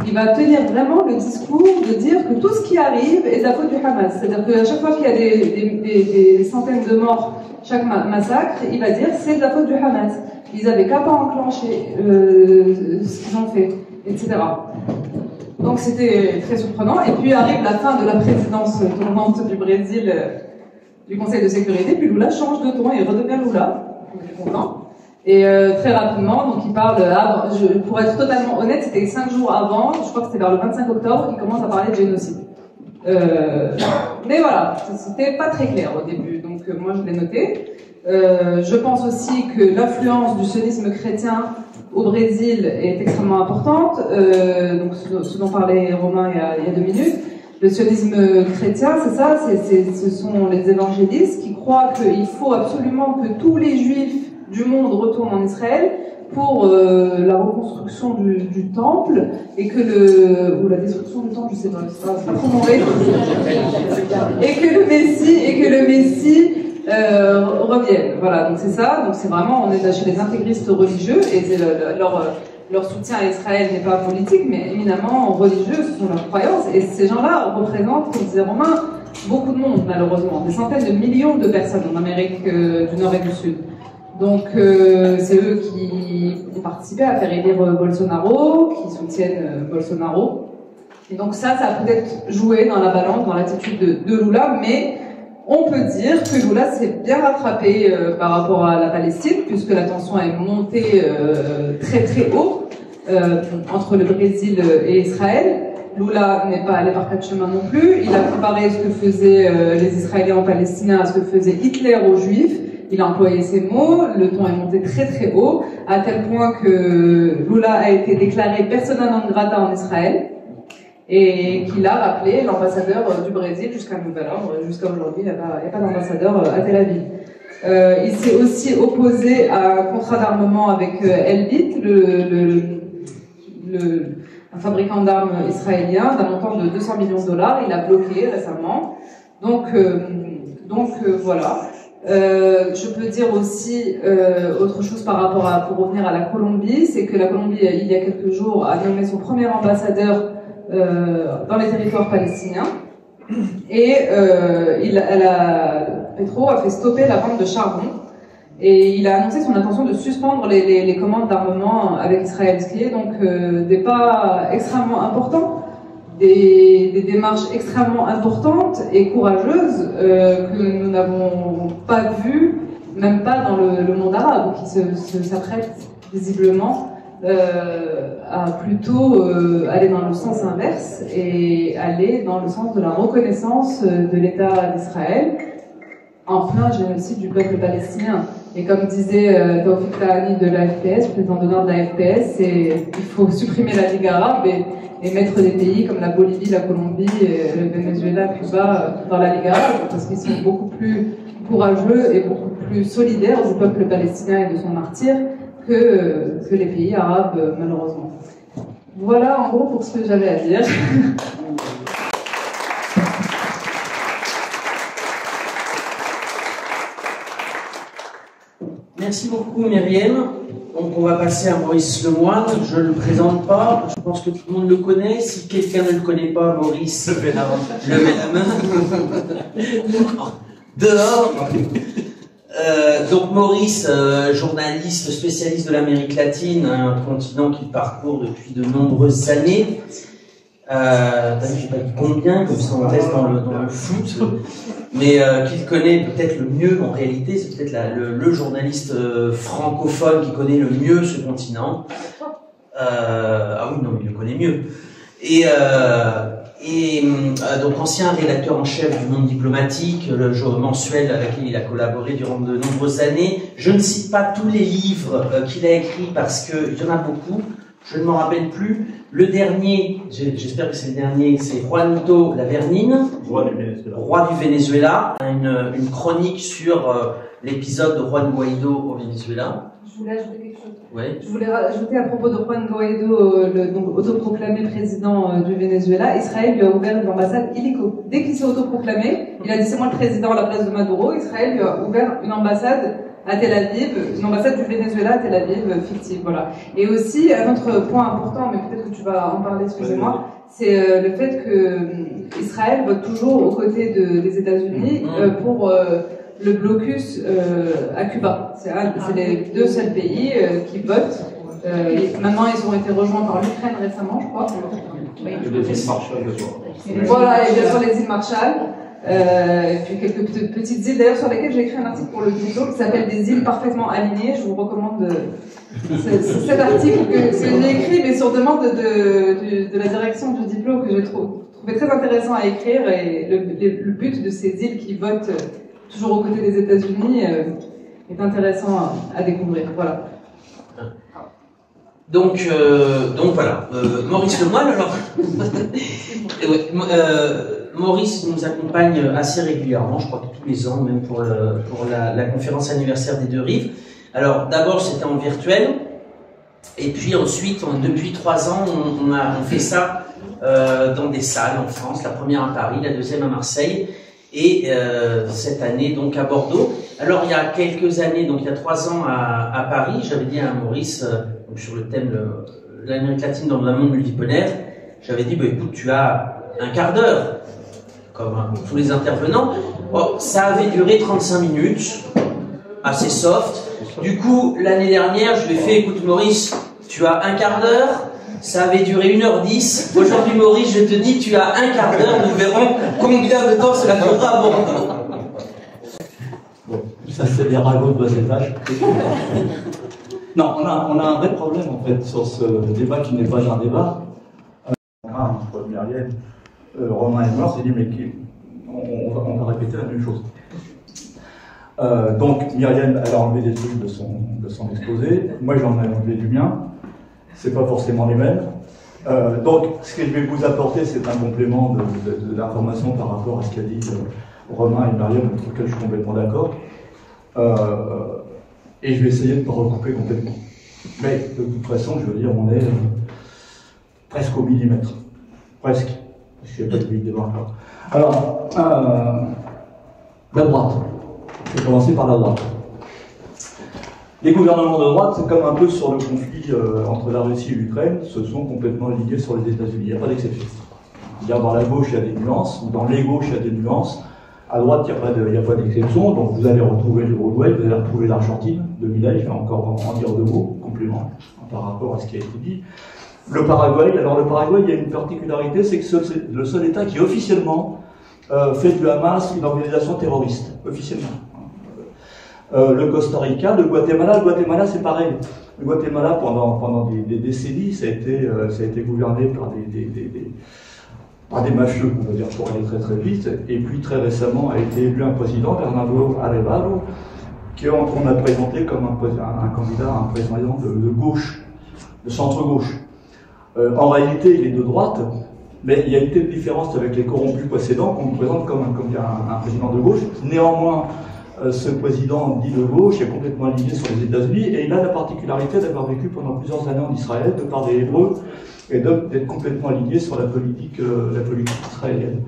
Il va tenir vraiment le discours de dire que tout ce qui arrive est de la faute du Hamas. C'est-à-dire qu'à chaque fois qu'il y a des centaines de morts, chaque massacre, il va dire c'est de la faute du Hamas. Ils avaient qu'à pas enclencher ce qu'ils ont fait, etc. Donc c'était très surprenant. Et puis arrive la fin de la présidence tournante du Brésil, du Conseil de sécurité, puis Lula change de ton et redevient Lula. On est content. Et très rapidement, donc il parle, pour être totalement honnête, c'était 5 jours avant, je crois que c'était vers le 25 octobre, il commence à parler de génocide. Mais voilà, c'était pas très clair au début, donc moi je l'ai noté. Je pense aussi que l'influence du sionisme chrétien au Brésil est extrêmement importante, donc ce dont parlait Romain il y a 2 minutes. Le sionisme chrétien, c'est ça, ce sont les évangélistes qui croient qu'il faut absolument que tous les juifs du monde retournent en Israël pour la reconstruction du temple et que ou la destruction du temple, je sais pas, c'est pas trop mon rêve, et que le Messie revienne. Voilà, donc c'est ça. Donc c'est vraiment, on est là chez les intégristes religieux et leur soutien à Israël n'est pas politique, mais éminemment religieux, ce sont leurs croyances. Et ces gens-là représentent, comme disait Romain, beaucoup de monde malheureusement, des centaines de millions de personnes en Amérique du Nord et du Sud. Donc c'est eux qui ont participé à faire élire Bolsonaro, qui soutiennent Bolsonaro. Et donc ça a peut-être joué dans la balance, dans l'attitude de Lula, mais on peut dire que Lula s'est bien rattrapé par rapport à la Palestine, puisque la tension est montée très très haut entre le Brésil et Israël. Lula n'est pas allé par 4 chemins non plus. Il a comparé ce que faisaient les Israéliens aux Palestiniens à ce que faisait Hitler aux Juifs. Il a employé ces mots, le ton est monté très très haut, à tel point que Lula a été déclaré persona non grata en Israël et qu'il a rappelé l'ambassadeur du Brésil jusqu'à nouvel ordre. Jusqu'à aujourd'hui, il n'y a pas d'ambassadeur à Tel Aviv. Il s'est aussi opposé à un contrat d'armement avec Elbit, un fabricant d'armes israélien d'un montant de 200 millions de dollars. Il a bloqué récemment. Donc voilà. Je peux dire aussi autre chose par rapport pour revenir à la Colombie, c'est que la Colombie, il y a quelques jours, a nommé son premier ambassadeur dans les territoires palestiniens et Petro a fait stopper la vente de charbon et il a annoncé son intention de suspendre les commandes d'armement avec Israël, ce qui est donc des pas extrêmement importants, des démarches extrêmement importantes et courageuses que nous n'avons pas vues, même pas dans le monde arabe, qui s'apprête visiblement à plutôt aller dans le sens inverse et aller dans le sens de la reconnaissance de l'État d'Israël en plein génocide du peuple palestinien. Et comme disait Taoufik Tahani de la FPS, président d'honneur de la FPS, il faut supprimer la Ligue arabe et mettre des pays comme la Bolivie, la Colombie, le Venezuela, Cuba dans la Ligue arabe, parce qu'ils sont beaucoup plus courageux et beaucoup plus solidaires du peuple palestinien et de son martyr que les pays arabes, malheureusement. Voilà en gros pour ce que j'avais à dire.
Merci beaucoup Myriam. Donc on va passer à Maurice Lemoine. Je ne le présente pas, je pense que tout le monde le connaît. Si quelqu'un ne le connaît pas, Maurice, levez la main. Dehors. Donc Maurice, journaliste spécialiste de l'Amérique latine, un continent qu'il parcourt depuis de nombreuses années. T'as vu, j'ai pas dit combien, comme ça on reste dans le foot, mais qu'il connaît peut-être le mieux en réalité, c'est peut-être le journaliste francophone qui connaît le mieux ce continent. Ah oui, non, mais il le connaît mieux. Donc ancien rédacteur en chef du Monde diplomatique, le journal mensuel avec lequel il a collaboré durant de nombreuses années. Je ne cite pas tous les livres qu'il a écrits parce qu'il y en a beaucoup, je ne m'en rappelle plus. Le dernier, j'espère que c'est le dernier, c'est Juanito Lavernine, roi du Venezuela, une chronique sur l'épisode de Juan Guaido au Venezuela.
Je voulais ajouter quelque chose.
Ouais.
Je voulais ajouter à propos de Juan Guaido, donc autoproclamé président du Venezuela. Israël lui a ouvert une ambassade illico. Dès qu'il s'est autoproclamé, il a dit c'est moi le président à la place de Maduro. Israël lui a ouvert une ambassade à Tel Aviv, une ambassade du Venezuela à Tel Aviv, fictive, voilà. Et aussi, un autre point important, mais peut-être que tu vas en parler, excusez-moi, c'est le fait que Israël vote toujours aux côtés des États-Unis pour le blocus à Cuba. C'est les deux seuls pays qui votent. Maintenant, ils ont été rejoints par l'Ukraine récemment, je crois.
Les îles Marshall, je crois.
Voilà, et bien sûr les îles Marshall. Et puis quelques petites îles d'ailleurs sur lesquelles j'ai écrit un article pour le Diplo qui s'appelle des îles parfaitement alignées. Je vous recommande cet article que j'ai écrit mais sur demande de la direction du Diplo que j'ai trouvé très intéressant à écrire, et le but de ces îles qui votent toujours aux côtés des États-Unis est intéressant à découvrir. Voilà.
Donc voilà, Maurice Lemoine, alors. Maurice nous accompagne assez régulièrement, je crois que tous les ans, même pour la conférence anniversaire des Deux Rives. Alors d'abord c'était en virtuel, et puis ensuite, depuis 3 ans, on fait ça dans des salles en France, la première à Paris, la deuxième à Marseille, et cette année donc à Bordeaux. Alors il y a quelques années, donc il y a 3 ans à Paris, j'avais dit à Maurice, donc, sur le thème de l'Amérique latine dans le monde multipolaire, j'avais dit, bah, écoute, tu as un quart d'heure, comme tous les intervenants. Bon, ça avait duré 35 minutes, assez soft. Du coup, l'année dernière, je lui ai fait, écoute Maurice, tu as un quart d'heure, ça avait duré 1h10. Aujourd'hui, Maurice, je te dis, tu as un quart d'heure, nous verrons combien de temps cela durera.
Bon, ça c'est des ragots de bas étage. Non, on a un vrai problème en fait sur ce débat qui n'est pas un débat. Je crois que Myriam, Romain est mort, s'est dit mais on va répéter la même chose. Donc Myriam, elle a enlevé des trucs de son exposé. Moi j'en ai enlevé du mien. C'est pas forcément les mêmes. Donc ce que je vais vous apporter, c'est un complément d'information par rapport à ce qu'a dit Romain et Myriam, avec lequel je suis complètement d'accord. Et je vais essayer de ne pas recouper complètement. Mais de toute façon, je veux dire, on est presque au millimètre. Presque. Parce qu'il n'y a pas de débat encore. Alors, la droite. Je vais commencer par la droite. Les gouvernements de droite, c'est comme un peu sur le conflit entre la Russie et l'Ukraine, se sont complètement liés sur les États-Unis. Il n'y a pas d'exception. C'est-à-dire, dans la gauche, il y a des nuances, ou dans les gauches, il y a des nuances. À droite, il n'y a pas d'exception, donc vous allez retrouver l'Uruguay, vous allez retrouver l'Argentine, de Milei, je vais encore en dire 2 mots, complément, par rapport à ce qui a été dit. Le Paraguay, alors le Paraguay, il y a une particularité, c'est que c'est le seul État qui officiellement fait du Hamas une organisation terroriste, officiellement. Le Costa Rica, le Guatemala c'est pareil. Le Guatemala, pendant des décennies, ça a été gouverné par des mafieux, on va dire, pour aller très très vite, et puis très récemment a été élu un président, Bernardo Arevalo, qu'on a présenté comme un candidat, un président de gauche, de centre-gauche. En réalité, il est de droite, mais il y a une telle différence avec les corrompus précédents qu'on le présente comme un président de gauche. Néanmoins, ce président dit de gauche est complètement aligné sur les États-Unis et il a la particularité d'avoir vécu pendant plusieurs années en Israël, de parler hébreu et d'être complètement aligné sur la politique israélienne.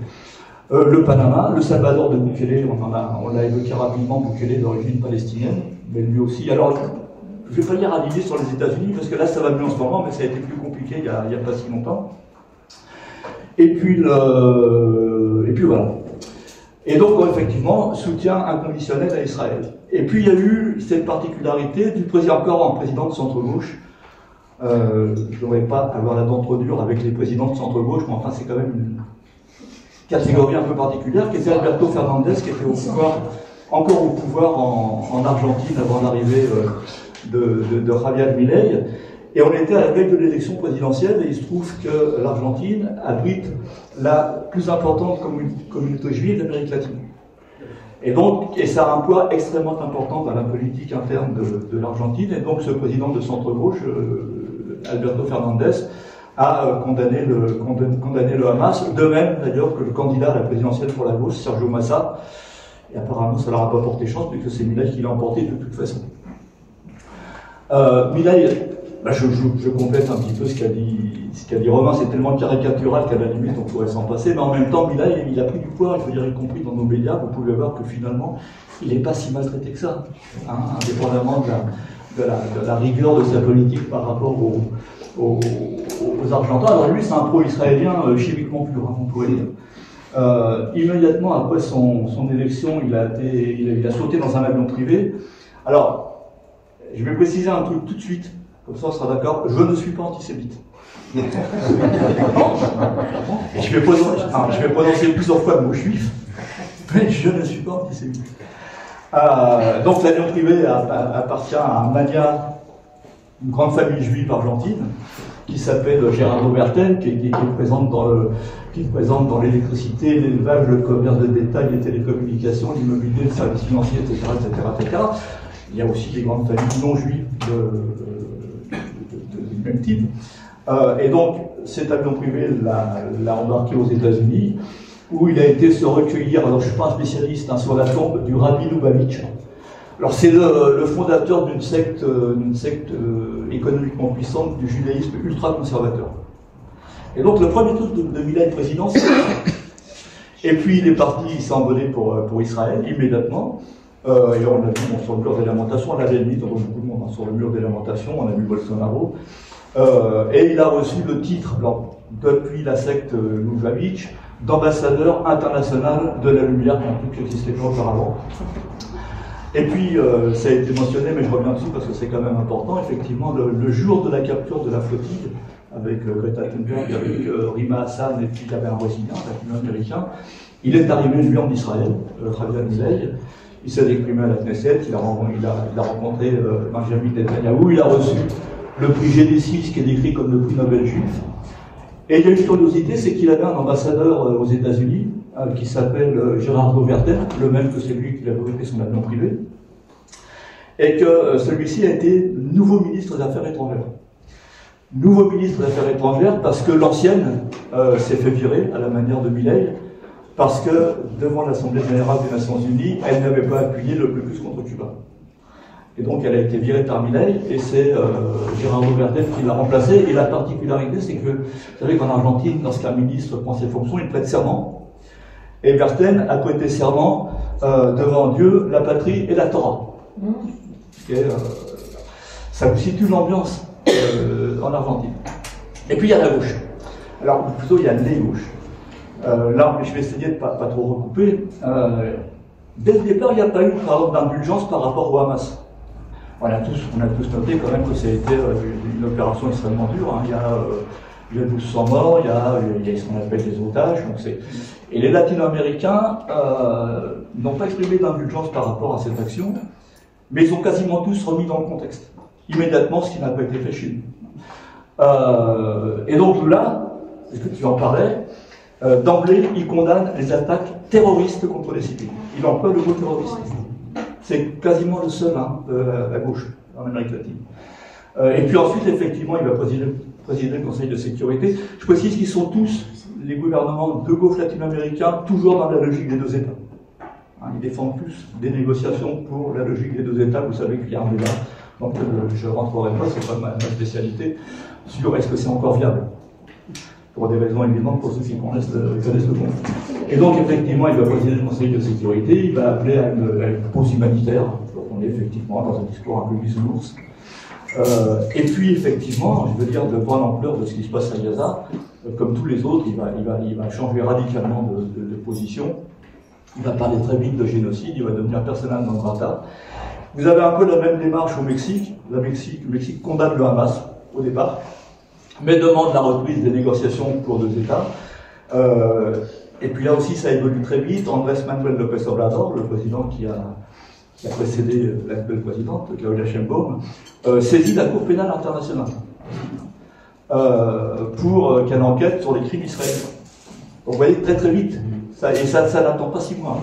Le Panama, le Salvador de Bukele, on l'a évoqué rapidement, Bukele d'origine palestinienne, mais lui aussi. Alors, je ne vais pas dire aligné sur les États-Unis parce que là ça va mieux en ce moment, mais ça a été plus compliqué il n'y a pas si longtemps. Et puis voilà. Et donc, effectivement, soutien inconditionnel à Israël. Et puis, il y a eu cette particularité du président, encore un président de centre-gauche. Je ne voudrais pas avoir la dent trop dure avec les présidents de centre-gauche, mais enfin, c'est quand même une catégorie un peu particulière, qui était Alberto Fernandez, qui était encore au pouvoir en Argentine avant l'arrivée de Javier Milei. Et on était à la veille de l'élection présidentielle et il se trouve que l'Argentine abrite la plus importante communauté juive d'Amérique latine. Et ça a un poids extrêmement important dans la politique interne de l'Argentine. Et donc ce président de centre-gauche, Alberto Fernandez, a condamné le Hamas, de même d'ailleurs que le candidat à la présidentielle pour la gauche, Sergio Massa. Et apparemment ça ne leur a pas porté chance puisque c'est Milei qui l'a emporté de toute façon. Milei, je complète un petit peu ce qu'a dit Romain, c'est tellement caricatural qu'à la limite on pourrait s'en passer, mais en même temps Milei, il a pris du poids, je veux dire, y compris dans nos médias, vous pouvez voir que finalement il n'est pas si maltraité que ça, hein, indépendamment de la rigueur de sa politique par rapport aux Argentins. Alors lui c'est un pro-israélien chimiquement pur, hein, on pourrait dire. Immédiatement après son élection, il a sauté dans un avion privé. Alors, je vais préciser un truc tout de suite. Comme ça, on sera d'accord. Je ne suis pas antisémite. Je vais prononcer plusieurs fois le mot juif, mais je ne suis pas antisémite. Donc, l'avion privé appartient à un magnat, une grande famille juive argentine, qui s'appelle Gerardo Berten, qui est présente dans l'électricité, l'élevage, le commerce de détail, les télécommunications, l'immobilier, le service financier, etc., etc. Il y a aussi des grandes familles non juives du même type. Et donc, cet avion privé l'a embarqué aux États-Unis, où il a été se recueillir, alors je ne suis pas un spécialiste, hein, sur la tombe du Rabbi Lubavitch. Alors c'est le fondateur d'une secte économiquement puissante du judaïsme ultra-conservateur. Et donc le premier truc de Milei président, c'est ça. Et puis il est parti, il s'est envolé pour Israël immédiatement. Et on l'a vu sur le mur des lamentations, on l'avait mis dans beaucoup de monde, hein, sur le mur des lamentations, on a vu Bolsonaro. Et il a reçu le titre, alors, depuis la secte Lubavitch, d'ambassadeur international de la lumière, un truc qui n'existait pas auparavant. Et puis, ça a été mentionné, mais je reviens dessus parce que c'est quand même important, effectivement, le jour de la capture de la flottille, avec Greta Thunberg, avec Rima Hassan, et puis il y avait un Brésilien, un Américain, il est arrivé, lui, en Israël, Javier Milei. Il s'est exprimé à la Knesset, il a rencontré Benjamin Netanyahu, il a reçu le prix Génésis, qui est décrit comme le prix Nobel juif. Et il y a une curiosité, c'est qu'il avait un ambassadeur aux États-Unis, qui s'appelle Gerardo Berten, le même que celui qui a fabriqué son avion privé, et que celui-ci a été nouveau ministre des Affaires étrangères. Nouveau ministre des Affaires étrangères parce que l'ancienne s'est fait virer à la manière de Milei, parce que devant l'Assemblée générale des Nations Unies, elle n'avait pas appuyé le plus contre Cuba. Et donc elle a été virée par Milei, et c'est Gerardo Berten qui l'a remplacé. Et la particularité, c'est que, vous savez qu'en Argentine, lorsqu'un ministre prend ses fonctions, il prête serment. Et Berten a prêté serment devant Dieu, la patrie et la Torah. Ça vous situe l'ambiance en Argentine. Et puis il y a la gauche. Alors plutôt il y a les gauches. Là, je vais essayer de ne pas trop recouper. Dès le départ, il n'y a pas eu d'indulgence par rapport au Hamas. On a tous noté quand même que ça a été une opération extrêmement dure. Hein. Il y a 1200 morts, il y a ce qu'on appelle des otages. Et les latino-américains n'ont pas exprimé d'indulgence par rapport à cette action, mais ils ont quasiment tous remis dans le contexte, immédiatement, ce qui n'a pas été fait chez nous. Et donc là, est-ce que tu en parlais, d'emblée, il condamne les attaques terroristes contre les civils. Il emploie le mot terroriste. C'est quasiment le seul à gauche, en Amérique latine. Et puis ensuite, effectivement, il va présider le Conseil de sécurité. Je précise qu'ils sont tous, les gouvernements de gauche latino-américains, toujours dans la logique des deux États. Ils défendent tous des négociations pour la logique des deux États. Vous savez qu'il y a un débat, donc je ne rentrerai pas, c'est pas ma spécialité, sur est-ce que c'est encore viable. Pour des raisons évidentes pour ceux qui connaissent le conflit. Et donc, effectivement, il va présider le Conseil de sécurité, il va appeler à une pause humanitaire. Donc, on est effectivement dans un discours un peu bisounours. Et puis, effectivement, je veux dire, devant l'ampleur de ce qui se passe à Gaza, comme tous les autres, il va changer radicalement de position. Il va parler très vite de génocide, il va devenir persona non grata. Vous avez un peu la même démarche au Mexique. Le Mexique condamne le Hamas au départ, mais demande la reprise des négociations pour deux États. Et puis là aussi, ça évolue très vite. Andrés Manuel López Obrador, le président qui a précédé l'actuelle présidente, Claudia Sheinbaum, saisit la Cour pénale internationale pour qu'elle enquête sur les crimes israéliens. Donc vous voyez, très très vite. Ça n'attend pas 6 mois.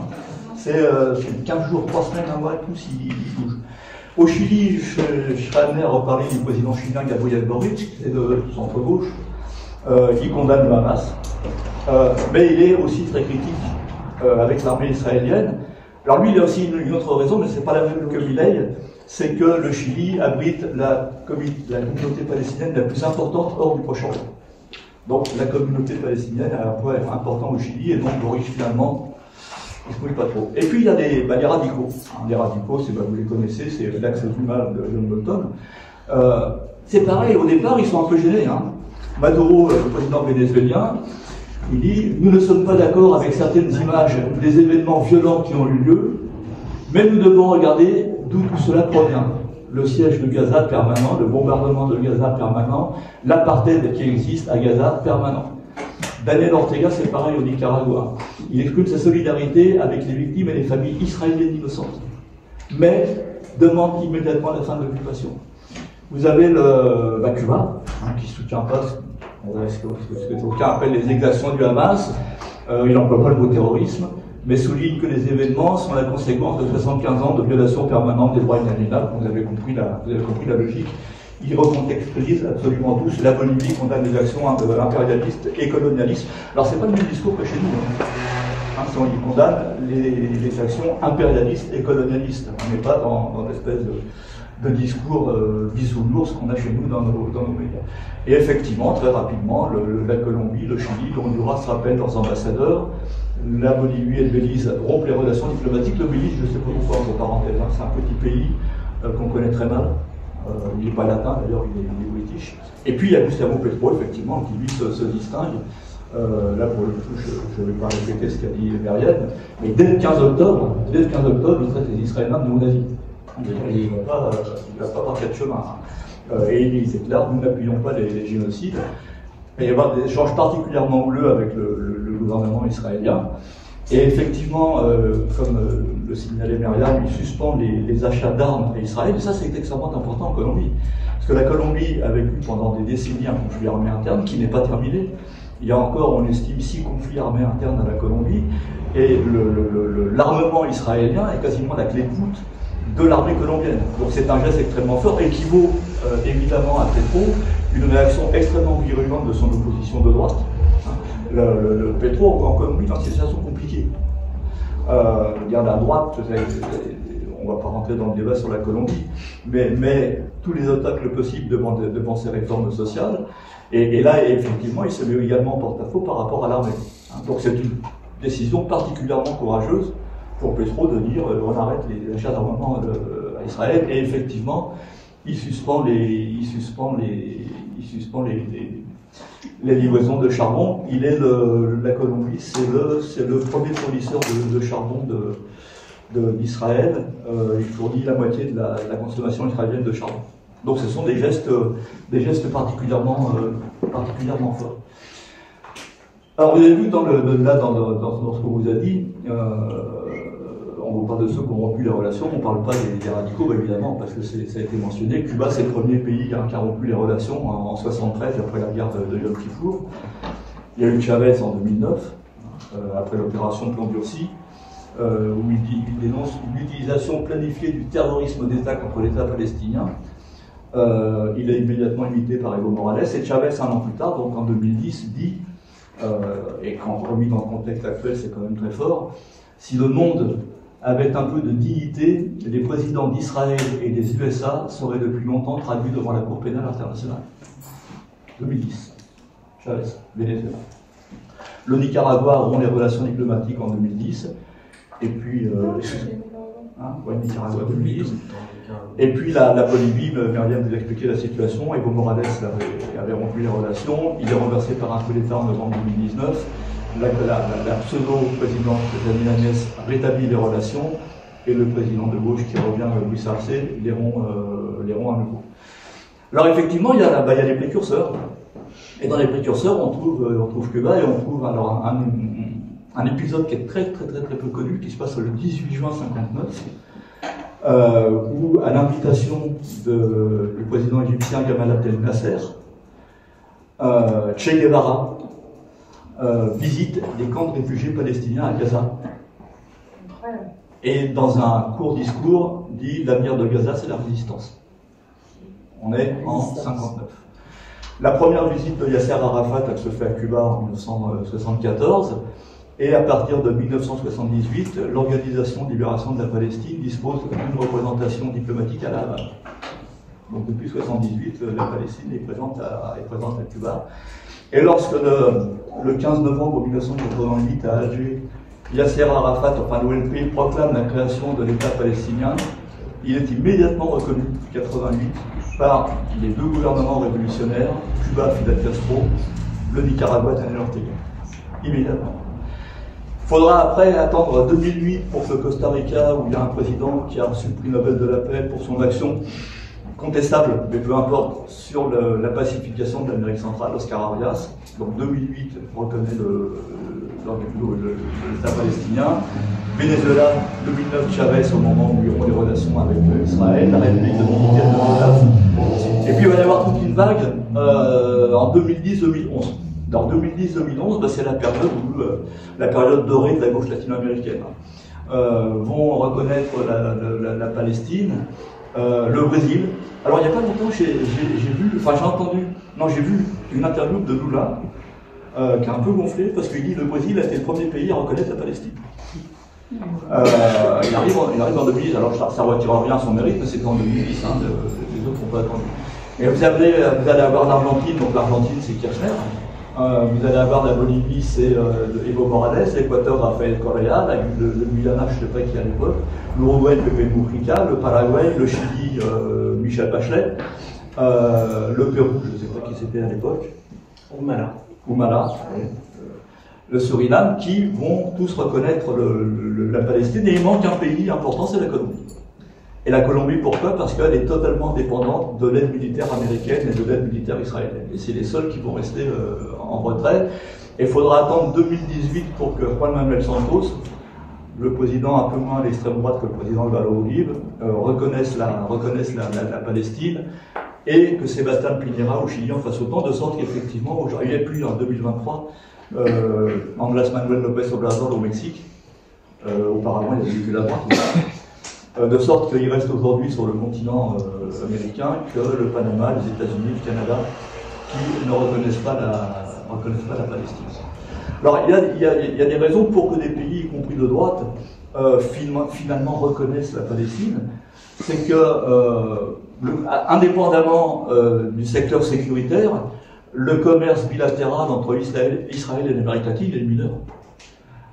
C'est 15 jours, 3 semaines, 1 mois, tout s'il bouge. Au Chili, je serais amené à reparler du président chilien Gabriel Boric, qui est de centre-gauche. Il condamne le Hamas. Mais il est aussi très critique avec l'armée israélienne. Alors lui, il a aussi une autre raison, mais ce n'est pas la même que Milei, c'est que le Chili abrite la communauté palestinienne la plus importante hors du Proche-Orient. Donc la communauté palestinienne a un poids important au Chili, et donc Boric finalement, il ne se mouille pas trop. Et puis il y a les radicaux. Les radicaux, vous les connaissez, c'est l'axe du mal de John Bolton. C'est pareil, au départ, ils sont un peu gênés. Maduro, le président vénézuélien, il dit « Nous ne sommes pas d'accord avec certaines images des événements violents qui ont eu lieu, mais nous devons regarder d'où tout cela provient. Le siège de Gaza permanent, le bombardement de Gaza permanent, l'apartheid qui existe à Gaza permanent. » Daniel Ortega, c'est pareil au Nicaragua. Il exprime sa solidarité avec les victimes et les familles israéliennes innocentes, mais demande immédiatement la fin de l'occupation. Vous avez Cuba, qui ne soutient pas ce que d'aucuns appellent les exactions du Hamas. Il n'emploie pas le mot terrorisme, mais souligne que les événements sont la conséquence de 75 ans de violation permanente des droits inaliénables. Vous avez compris la logique. Il recontextualise absolument tous. La Bolivie condamne les actions impérialistes et colonialistes. Alors, c'est pas le même discours que chez nous. Il condamne les actions impérialistes et colonialistes. On n'est pas dans l'espèce de discours bisounours qu'on a chez nous dans nos médias. Et effectivement, très rapidement, la Colombie, le Chili, le Honduras rappellent leurs ambassadeurs. La Bolivie et le Belize rompent les relations diplomatiques. Le Belize, je ne sais pas pourquoi, entre parenthèses, c'est un petit pays qu'on connaît très mal. Il n'est pas latin, d'ailleurs, il est british. Et puis il y a Gustavo Petro, effectivement, qui lui se distingue. Là, pour le coup, je ne vais pas répéter ce qu'a dit Myriam, mais dès le 15 octobre, il traite les Israéliens de néo-nazis. Il ne va pas partir de chemin. Et il déclare, nous n'appuyons pas les génocides. Et il va y avoir des échanges particulièrement houleux avec le gouvernement israélien. Et effectivement, comme le signalait Myriam, il suspend les achats d'armes à Israël. Et ça, c'est extrêmement important en Colombie. Parce que la Colombie a vécu pendant des décennies un conflit armé interne qui n'est pas terminé. Il y a encore, on estime, 6 conflits armés internes à la Colombie. Et l'armement israélien est quasiment la clé de voûte de l'armée colombienne. Donc c'est un geste extrêmement fort et qui vaut évidemment à Petro une réaction extrêmement virulente de son opposition de droite. Le Petro en Colombie dans une situation compliquée. Il y a la droite, on ne va pas rentrer dans le débat sur la Colombie, mais tous les obstacles possibles devant ces réformes sociales. Et là, effectivement, il se met également en porte-à-faux par rapport à l'armée. Donc c'est une décision particulièrement courageuse pour Petro de dire on arrête les achats d'armement à Israël. Et effectivement, il suspend les livraisons de charbon. La Colombie, c'est le premier fournisseur de charbon d'Israël. Il fournit la moitié de la consommation israélienne de charbon. Donc ce sont des gestes particulièrement forts. Alors vous avez vu dans ce qu'on vous a dit, on vous parle de ceux qui ont rompu les relations, on ne parle pas des radicaux, évidemment, parce que ça a été mentionné. Cuba, c'est le premier pays qui a rompu les relations en 1973, après la guerre de Yom Kippour. Il y a eu Chavez en 2009, après l'opération Plomb durci. où il dénonce l'utilisation planifiée du terrorisme d'État contre l'État palestinien. Il est immédiatement imité par Evo Morales, et Chavez, un an plus tard, donc en 2010, dit, et quand remis dans le contexte actuel, c'est quand même très fort, si le monde avait un peu de dignité, les présidents d'Israël et des USA seraient depuis longtemps traduits devant la Cour pénale internationale. 2010. Chavez, Venezuela. Le Nicaragua rompt les relations diplomatiques en 2010, et puis... Nicaragua 2010. Et puis la Bolivie, Myriam vous expliquer la situation, Evo Morales avait rompu les relations, il est renversé par un coup d'État en novembre 2019, la pseudo-présidente Janine Agnès rétablit les relations, et le président de gauche qui revient, Luis Arce, les rompt à nouveau. Alors effectivement, il y a les précurseurs, et dans les précurseurs, on trouve Cuba, et on trouve alors un épisode qui est très peu connu, qui se passe le 18 juin 1959, où, à l'invitation du président égyptien Gamal Abdel Nasser, Che Guevara visite des camps de réfugiés palestiniens à Gaza. Et dans un court discours, dit l'avenir de Gaza, c'est la résistance. On est en 1959. La première visite de Yasser Arafat, elle se fait à Cuba en 1974. Et à partir de 1978, l'Organisation de libération de la Palestine dispose d'une représentation diplomatique à La Havane. Donc depuis 1978, la Palestine est présente à Cuba. Et lorsque le 15 novembre 1988, à Alger, Yasser Arafat, enfin l'OLP, proclame la création de l'État palestinien, il est immédiatement reconnu, en 1988, par les deux gouvernements révolutionnaires, Cuba, Fidel Castro, le Nicaragua, Daniel Ortega. Immédiatement. Il faudra après attendre 2008 pour ce Costa Rica, où il y a un président qui a reçu le prix Nobel de la paix pour son action contestable, mais peu importe, sur la pacification de l'Amérique centrale, Oscar Arias. Donc 2008 reconnaît l'État palestinien. Venezuela, 2009, Chavez, au moment où il rompt les relations avec Israël, la République dominicaine de 2009. Et puis il va y avoir toute une vague en 2010-2011. En 2010-2011, c'est la période dorée de la gauche latino-américaine. Vont reconnaître la Palestine, le Brésil. Alors il n'y a pas longtemps, j'ai vu une interview de Lula qui a un peu gonflé parce qu'il dit que le Brésil a été le premier pays à reconnaître la Palestine. Il arrive en 2010, alors ça ne retire rien à son mérite, mais c'était en 2010, les autres n'ont pas attendu. Et vous allez avoir l'Argentine, donc l'Argentine c'est Kirchner. Vous allez avoir la Bolivie, c'est Evo Morales, l'Équateur, Rafael Correa, le Guyana, je ne sais pas qui à l'époque, l'Uruguay, Pepe Mujica, le Paraguay, le Chili, Michel Bachelet, le Pérou, je ne sais pas qui c'était à l'époque, Humala, le Suriname, qui vont tous reconnaître la Palestine, et il manque un pays important, c'est la Colombie. Et la Colombie, pourquoi? Parce qu'elle est totalement dépendante de l'aide militaire américaine et de l'aide militaire israélienne. Et c'est les seuls qui vont rester en retrait. Et il faudra attendre 2018 pour que Juan Manuel Santos, le président un peu moins à l'extrême droite que le président Álvaro Uribe, reconnaisse la Palestine, et que Sébastien Piñera au Chili en fasse autant, de sorte qu'effectivement, il n'y a plus en 2023 Andrés Manuel López Obrador au Mexique. Auparavant, il y avait vécu la droite. De sorte qu'il reste aujourd'hui sur le continent américain que le Panama, les États-Unis, le Canada, qui ne reconnaissent pas la Palestine. Alors il y a des raisons pour que des pays, y compris de droite, finalement reconnaissent la Palestine. C'est que, indépendamment du secteur sécuritaire, le commerce bilatéral entre Israël et l'Amérique latine est mineur.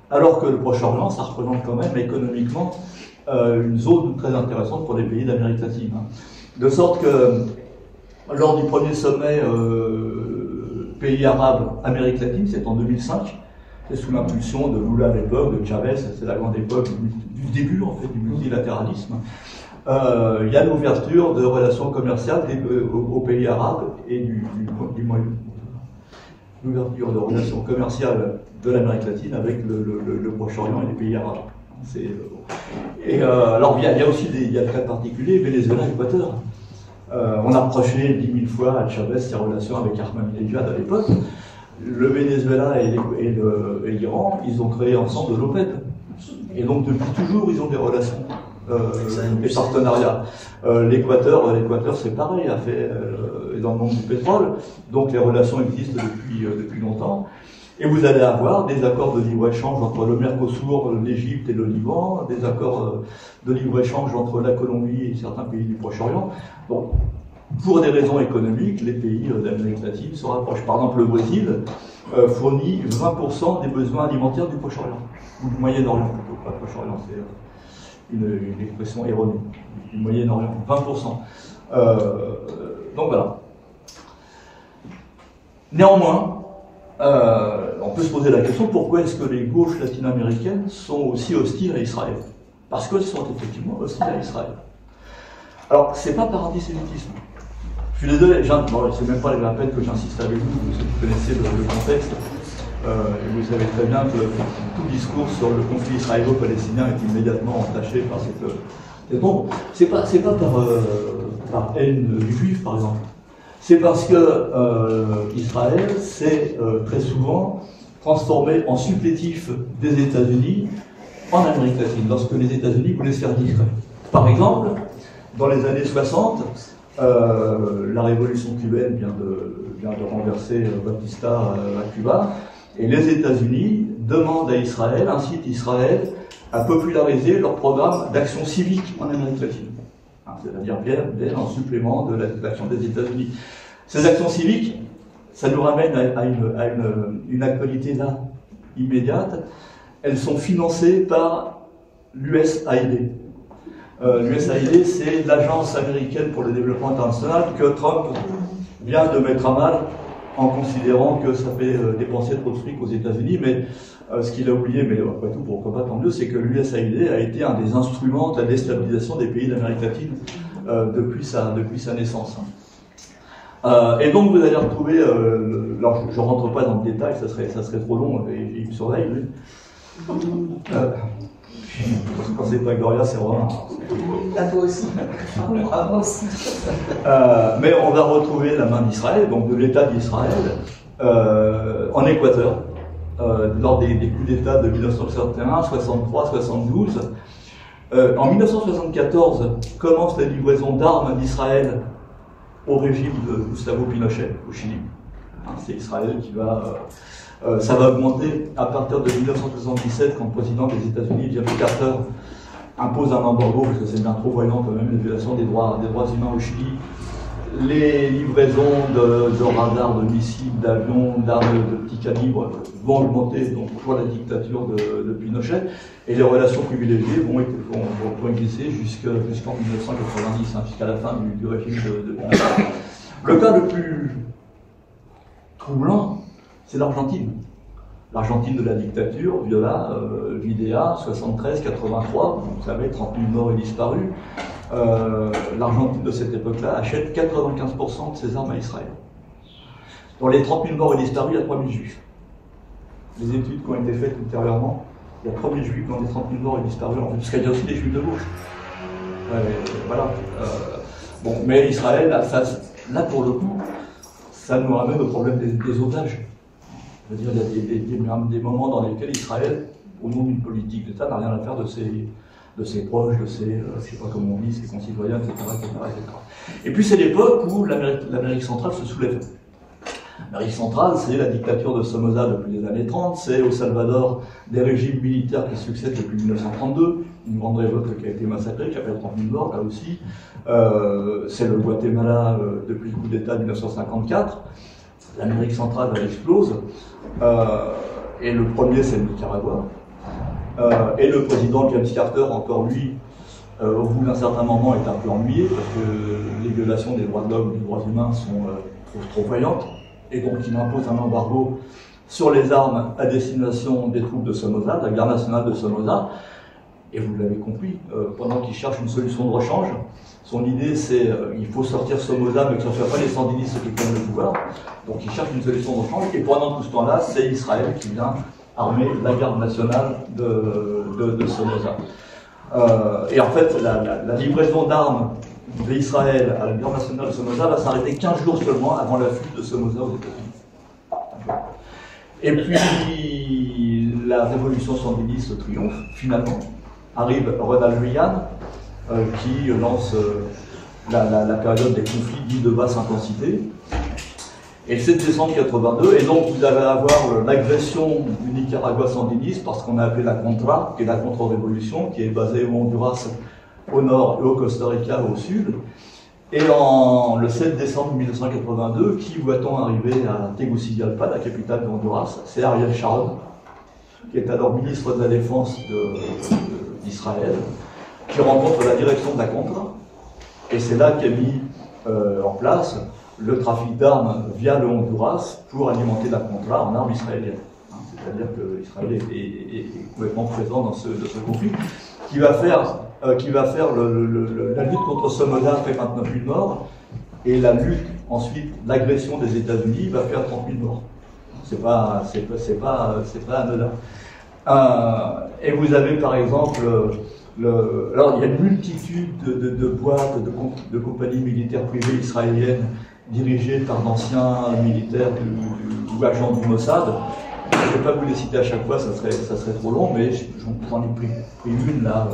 Alors que le Proche-Orient, ça représente quand même économiquement une zone très intéressante pour les pays d'Amérique latine. De sorte que, lors du premier sommet pays arabe Amérique latine, c'est en 2005, c'est sous l'impulsion de Lula à l'époque, de Chavez, c'est la grande époque du début en fait du multilatéralisme, il y a l'ouverture de relations commerciales aux pays arabes et du Moyen. L'ouverture de relations commerciales de l'Amérique latine avec le Proche-Orient et les pays arabes. Alors il y a aussi des cas particuliers, Venezuela, Équateur. On a reproché 10 000 fois à Chavez ses relations avec Ahmadinejad à l'époque. Le Venezuela et l'Iran, ils ont créé ensemble l'OPEP. Et donc depuis toujours, ils ont des relations, des partenariats. L'Équateur, c'est pareil, est dans le monde du pétrole, donc les relations existent depuis longtemps. Et vous allez avoir des accords de libre-échange entre le Mercosur, l'Égypte et le Liban, des accords de libre-échange entre la Colombie et certains pays du Proche-Orient. Donc, pour des raisons économiques, les pays d'Amérique latine se rapprochent. Par exemple, le Brésil fournit 20% des besoins alimentaires du Proche-Orient, ou du Moyen-Orient plutôt, pas Proche-Orient, c'est une expression erronée, du Moyen-Orient, 20%. Donc voilà. Néanmoins, on peut se poser la question, pourquoi est-ce que les gauches latino-américaines sont aussi hostiles à Israël? Parce qu'elles sont effectivement hostiles à Israël. Alors, c'est pas par antisémitisme. Je suis désolé, c'est même pas la peine que j'insiste avec vous connaissez le contexte, et vous savez très bien que tout discours sur le conflit israélo-palestinien est immédiatement entaché par cette ombre. C'est pas par haine du juif, par exemple. C'est parce que Israël s'est très souvent transformé en supplétif des États-Unis en Amérique latine, lorsque les États-Unis voulaient se faire discret. Par exemple, dans les années 60, la révolution cubaine vient de renverser Batista à Cuba, et les États-Unis demandent à Israël, incitent Israël à populariser leur programme d'action civique en Amérique latine. C'est-à-dire bien en supplément de l'action des États-Unis. Ces actions civiques, ça nous ramène à une actualité là, immédiate. Elles sont financées par l'USAID. L'USAID, c'est l'agence américaine pour le développement international que Trump vient de mettre à mal en considérant que ça fait dépenser trop de fric aux États-Unis, mais ce qu'il a oublié, mais après tout, pourquoi pas tant mieux, c'est que l'USAID a été un des instruments de la déstabilisation des pays d'Amérique latine depuis sa naissance. Et donc vous allez retrouver, alors je ne rentre pas dans le détail, ça serait trop long, et il me surveille, lui. Quand c'est pas Gloria, c'est Romain.
À toi aussi. À moi aussi.
Mais on va retrouver la main d'Israël, donc de l'État d'Israël, en Équateur, lors des coups d'État de 1961, 63, 72. En 1974, commence la livraison d'armes d'Israël au régime de Gustavo Pinochet, au Chili. C'est Israël qui va... ça va augmenter à partir de 1977, quand le président des États-Unis, Jimmy Carter, impose un embargo, parce que c'est bien trop voyant quand même, les violations des droits humains au Chili. Les livraisons de radars, de missiles, d'avions, d'armes de petit calibre vont augmenter donc, pour la dictature de Pinochet, et les relations privilégiées vont exister jusqu'en 1990, jusqu'à la fin du régime de Pinochet. Le cas le plus troublant, c'est l'Argentine. L'Argentine de la dictature, Viola, Videla, 73, 83, vous savez, 30 000 morts et disparus. L'Argentine de cette époque-là achète 95% de ses armes à Israël. Dans les 30 000 morts et disparus, il y a 3 000 juifs. Les études qui ont été faites ultérieurement, il y a 3 000 juifs dans les 30 000 morts et disparus, parce qu'il y a aussi des juifs de gauche. Voilà. Bon, mais Israël, là pour le coup, ça nous ramène au problème des otages. Je veux dire, il y a des moments dans lesquels Israël, au nom d'une politique d'État, n'a rien à faire de ses proches, de ses, je ne sais pas comment on dit, ses concitoyens, etc. Et puis c'est l'époque où l'Amérique centrale se soulève. L'Amérique centrale, c'est la dictature de Somoza depuis les années 30, c'est au Salvador des régimes militaires qui succèdent depuis 1932, une grande révolte qui a été massacrée, qui a fait 30 000 morts là aussi. C'est le Guatemala depuis le coup d'État de 1954. L'Amérique centrale, elle explose. Et le premier, c'est le Nicaragua. Et le président James Carter, encore lui, au bout d'un certain moment, est un peu ennuyé parce que les violations des droits de l'homme et des droits humains sont trop voyantes. Et donc, il impose un embargo sur les armes à destination des troupes de Somoza, de la garde nationale de Somoza. Et vous l'avez compris, pendant qu'il cherche une solution de rechange, son idée c'est il faut sortir Somoza, mais que ce ne soit pas les sandinistes qui prennent le pouvoir. Donc il cherche une solution de rechange. Et pendant tout ce temps-là, c'est Israël qui vient armer la garde nationale de Somoza. Et en fait, la livraison d'armes d'Israël à la garde nationale de Somoza va s'arrêter 15 jours seulement avant la fuite de Somoza aux États-Unis. Et puis, la révolution sandiniste triomphe, finalement. Arrive Ronald Reagan, qui lance la période des conflits dits de basse intensité. Et le 7 décembre 82, et donc vous allez avoir l'agression du Nicaragua sandiniste, parce qu'on a appelé la Contra, qui est la contre-révolution, qui est basée au Honduras au nord et au Costa Rica au sud. Et le 7 décembre 1982, qui voit-on arriver à Tegucigalpa, la capitale de Honduras? C'est Ariel Sharon, qui est alors ministre de la Défense d'Israël, qui rencontre la direction de la Contra, et c'est là qu'est mis en place le trafic d'armes via le Honduras pour alimenter la Contra en armes israéliennes. C'est-à-dire que Israël est complètement présent dans ce conflit, qui va faire la lutte contre Somoza fait 29 000 morts, et la lutte ensuite, l'agression des États-Unis va faire 30 000 morts. C'est pas anodin. Et vous avez par exemple alors il y a une multitude de boîtes, de compagnies militaires privées israéliennes dirigées par d'anciens militaires ou agents du Mossad. Je ne vais pas vous les citer à chaque fois, ça serait trop long, mais j'en ai pris une là.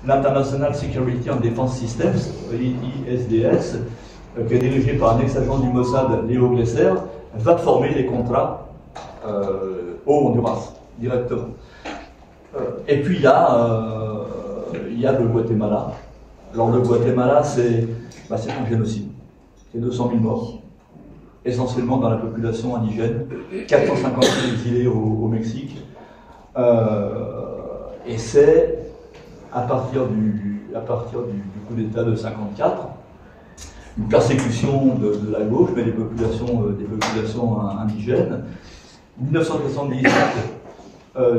L'International Security and Defense Systems, ISDS, qui est dirigé par un ex-agent du Mossad, Léo Glesser, va former les contrats au Honduras, directement. Et puis il y a le Guatemala. Alors le Guatemala, c'est un génocide. C'est 200 000 morts, essentiellement dans la population indigène, 450 000 exilés au Mexique. Et c'est à partir du coup d'État de 54, une persécution de la gauche, mais des populations indigènes. 1977,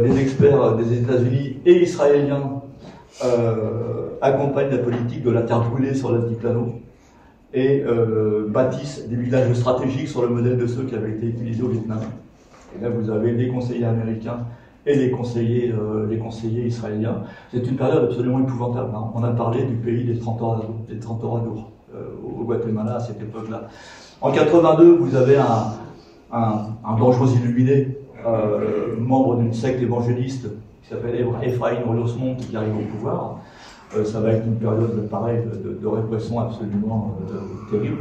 les experts des États-Unis et israéliens accompagnent la politique de la terre brûlée sur l'altiplano et bâtissent des villages stratégiques sur le modèle de ceux qui avaient été utilisés au Vietnam. Et là, vous avez les conseillers américains et les conseillers israéliens. C'est une période absolument épouvantable. Hein. On a parlé du pays des 30 oradours au Guatemala à cette époque-là. En 82, vous avez un dangereux illuminé, membre d'une secte évangéliste qui s'appelle Ephraim Rosemont, qui arrive au pouvoir. Ça va être une période pareille de répression absolument terrible.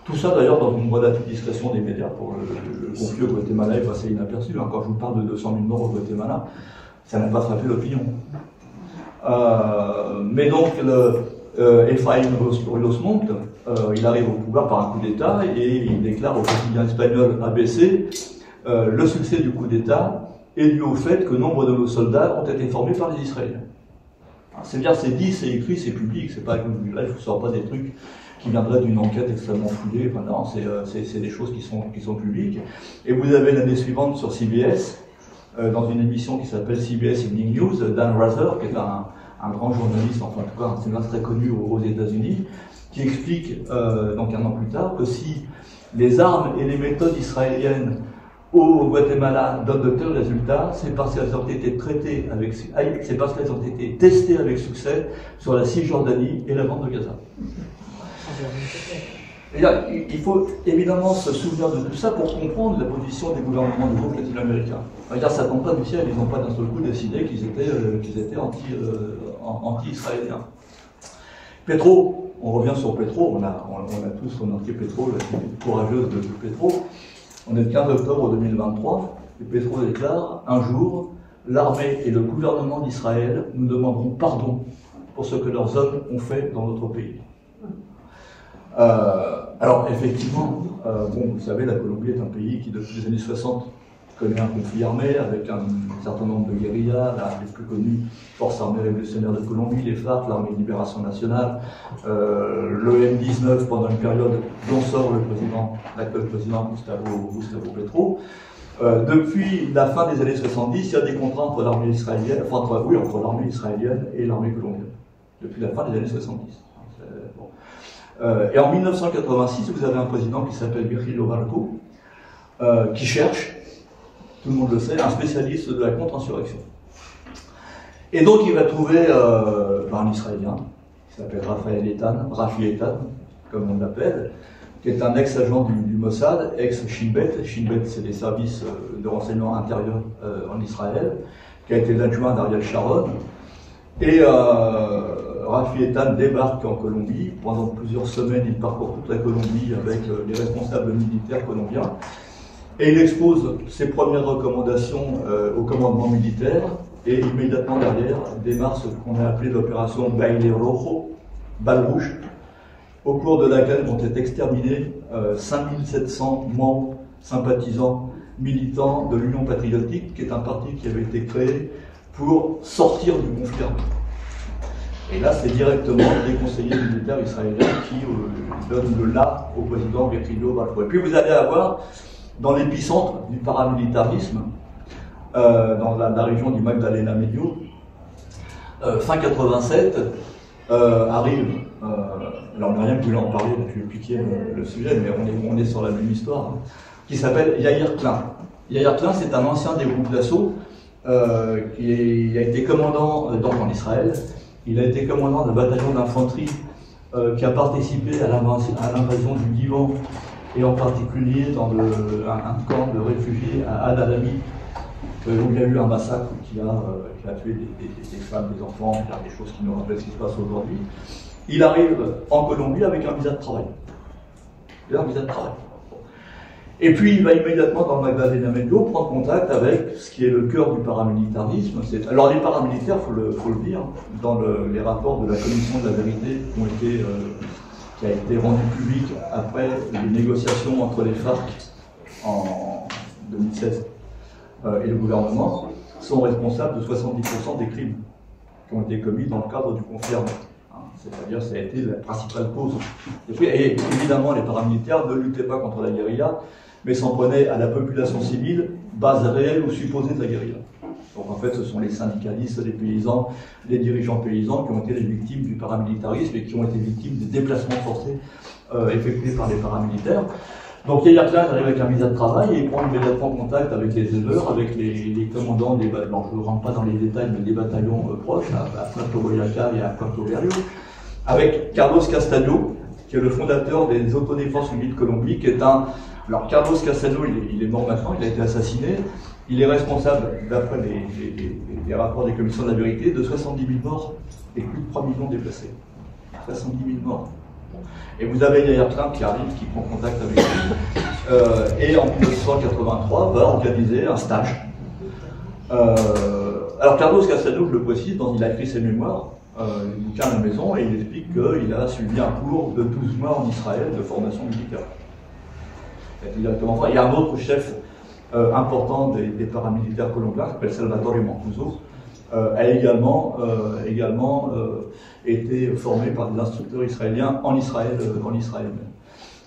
Tout ça d'ailleurs dans une relative discrétion des médias pour le conflit au Guatemala est passé inaperçu. Quand je vous parle de 200 000 morts au Guatemala, ça n'a pas frappé l'opinion. Mais donc Ephraim Rosemont, il arrive au pouvoir par un coup d'État et il déclare au quotidien espagnol ABC le succès du coup d'État est dû au fait que nombre de nos soldats ont été formés par les Israéliens. C'est bien, c'est dit, c'est écrit, c'est public, c'est pas là je ne vous sors pas des trucs qui viendraient d'une enquête extrêmement fouillée. Enfin, non, c'est des choses qui sont publiques. Et vous avez l'année suivante sur CBS, dans une émission qui s'appelle CBS Evening News, Dan Rather, qui est un grand journaliste, enfin en tout cas un cinéaste très connu aux États-Unis, qui explique donc un an plus tard que si les armes et les méthodes israéliennes au Guatemala donnent de tels résultats, c'est parce qu'elles ont été testées avec succès sur la Cisjordanie et la bande de Gaza. Et là, il faut évidemment se souvenir de tout ça pour comprendre la position des gouvernements du groupe latino-américain. Ça ne tombe pas du ciel, ils n'ont pas d'un seul coup décidé qu'ils étaient anti-israéliens. Petro, on revient sur Petro, on a tous remarqué Petro, la fille courageuse de Petro. On est le 15 octobre 2023, et Petro déclare « Un jour, l'armée et le gouvernement d'Israël nous demanderont pardon pour ce que leurs hommes ont fait dans notre pays. » Alors effectivement, vous savez, la Colombie est un pays qui depuis les années 60 connaît un conflit armé avec un certain nombre de guérillas, les plus connues forces armées révolutionnaires de Colombie, les FARC, l'armée de libération nationale, le M19 pendant une période dont sort l'actuel président Gustavo Petro. Depuis la fin des années 70, il y a des contrats entre l'armée israélienne, entre l'armée israélienne et l'armée colombienne. Depuis la fin des années 70. Et en 1986, vous avez un président qui s'appelle Virgilio Barco, qui cherche, tout le monde le sait, un spécialiste de la contre-insurrection. Et donc il va trouver un Israélien, qui s'appelle Rafi Eitan, comme on l'appelle, qui est un ex-agent du Mossad, ex-Shin Bet. Shin Bet, c'est les services de renseignement intérieur en Israël, qui a été l'adjoint d'Ariel Sharon. Et Rafi Eitan débarque en Colombie. Pendant plusieurs semaines, il parcourt toute la Colombie avec les responsables militaires colombiens. Et il expose ses premières recommandations au commandement militaire. Et immédiatement derrière, démarre ce qu'on a appelé l'opération Baile Rojo, balle rouge, au cours de laquelle vont être exterminés 5700 membres, sympathisants, militants de l'Union patriotique, qui est un parti qui avait été créé pour sortir du conflit armé. Et là, c'est directement des conseillers militaires israéliens qui donnent le là au président Virgilio Balbo. Et puis vous allez avoir, dans l'épicentre du paramilitarisme, dans la région du Magdalena Medio, fin 87, arrive, alors Myriam voulait en parler, donc je vais expliquer le sujet, mais on est sur la même histoire, hein, qui s'appelle Yair Klein. Yair Klein, c'est un ancien des groupes d'assaut qui a été commandant donc en Israël. Il a été commandant d'un bataillon d'infanterie qui a participé à l'invasion du Liban et en particulier dans un camp de réfugiés à Ad-Alami, où il y a eu un massacre qui a tué des femmes, des enfants, des choses qui nous rappellent ce qui se passe aujourd'hui. Il arrive en Colombie avec un visa de travail. Il a un visa de travail. Et puis il va immédiatement dans le Magdalena Medio prendre contact avec ce qui est le cœur du paramilitarisme. Alors les paramilitaires, il faut le dire, dans les rapports de la Commission de la vérité qui a été rendu public après les négociations entre les FARC en 2016 et le gouvernement, sont responsables de 70% des crimes qui ont été commis dans le cadre du conflit armé. C'est-à-dire que ça a été la principale cause. Et évidemment, les paramilitaires ne luttaient pas contre la guérilla, mais s'en prenaient à la population civile, base réelle ou supposée de la guérilla. Donc en fait, ce sont les syndicalistes, les paysans, les dirigeants paysans qui ont été les victimes du paramilitarisme et qui ont été victimes des déplacements forcés effectués par les paramilitaires. Donc Yair Klein arrive avec un visa de travail et il prend immédiatement contact avec les éleveurs, avec les commandants des bataillons, je ne rentre pas dans les détails, mais des bataillons proches, à Puerto Boyaca et à Puerto Berrio, avec Carlos Castaño, qui est le fondateur des Autodéfenses Unies de Colombie, qui est un... Alors Carlos Castaño, il est mort maintenant, il a été assassiné, il est responsable, d'après les rapports des commissions de la vérité, de 70 000 morts et plus de 3 millions déplacés. 70 000 morts. Et vous avez Yair Klein qui arrive, qui prend contact avec lui, et en 1983 va organiser un stage. Alors Carlos Castaño, je le précise, il a écrit ses mémoires, il bouquin à la maison, et il explique qu'il a suivi un cours de 12 mois en Israël de formation militaire. Il y a un autre chef important des paramilitaires colombiens, qui s'appelle Salvatore Mancuso, a également été formé par des instructeurs israéliens en Israël même.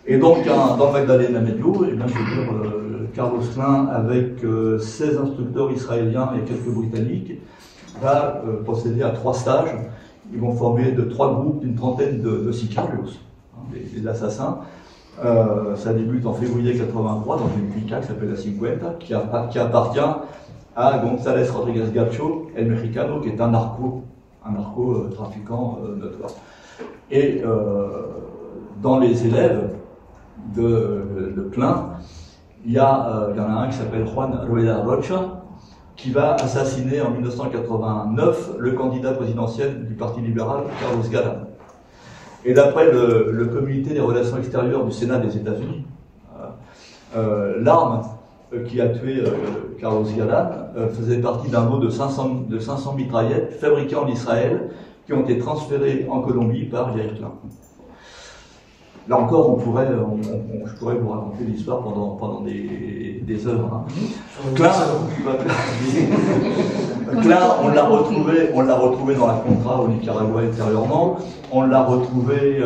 Et donc, dans Magdalena Medio, je veux dire, Carlos Klein, avec 16 instructeurs israéliens et quelques britanniques, va procéder à 3 stages. Ils vont former de 3 groupes d'une trentaine de sicarios, des assassins. Ça débute en février 83 dans une clica qui s'appelle la Cincuenta, qui appartient à González Rodríguez Gacho, El Mexicano, qui est un narco-trafiquant notoire. Et dans les élèves de Klein, il y en a un qui s'appelle Juan Rueda Rocha, qui va assassiner en 1989 le candidat présidentiel du Parti libéral, Carlos Galán. Et d'après le comité des relations extérieures du Sénat des États-Unis, l'arme qui a tué Carlos Galán faisait partie d'un lot de 500 mitraillettes fabriquées en Israël qui ont été transférées en Colombie par Yair Klein. Là encore, je pourrais vous raconter l'histoire pendant des heures. Hein. Klein, on l'a retrouvé dans la Contra au Nicaragua intérieurement. On l'a retrouvé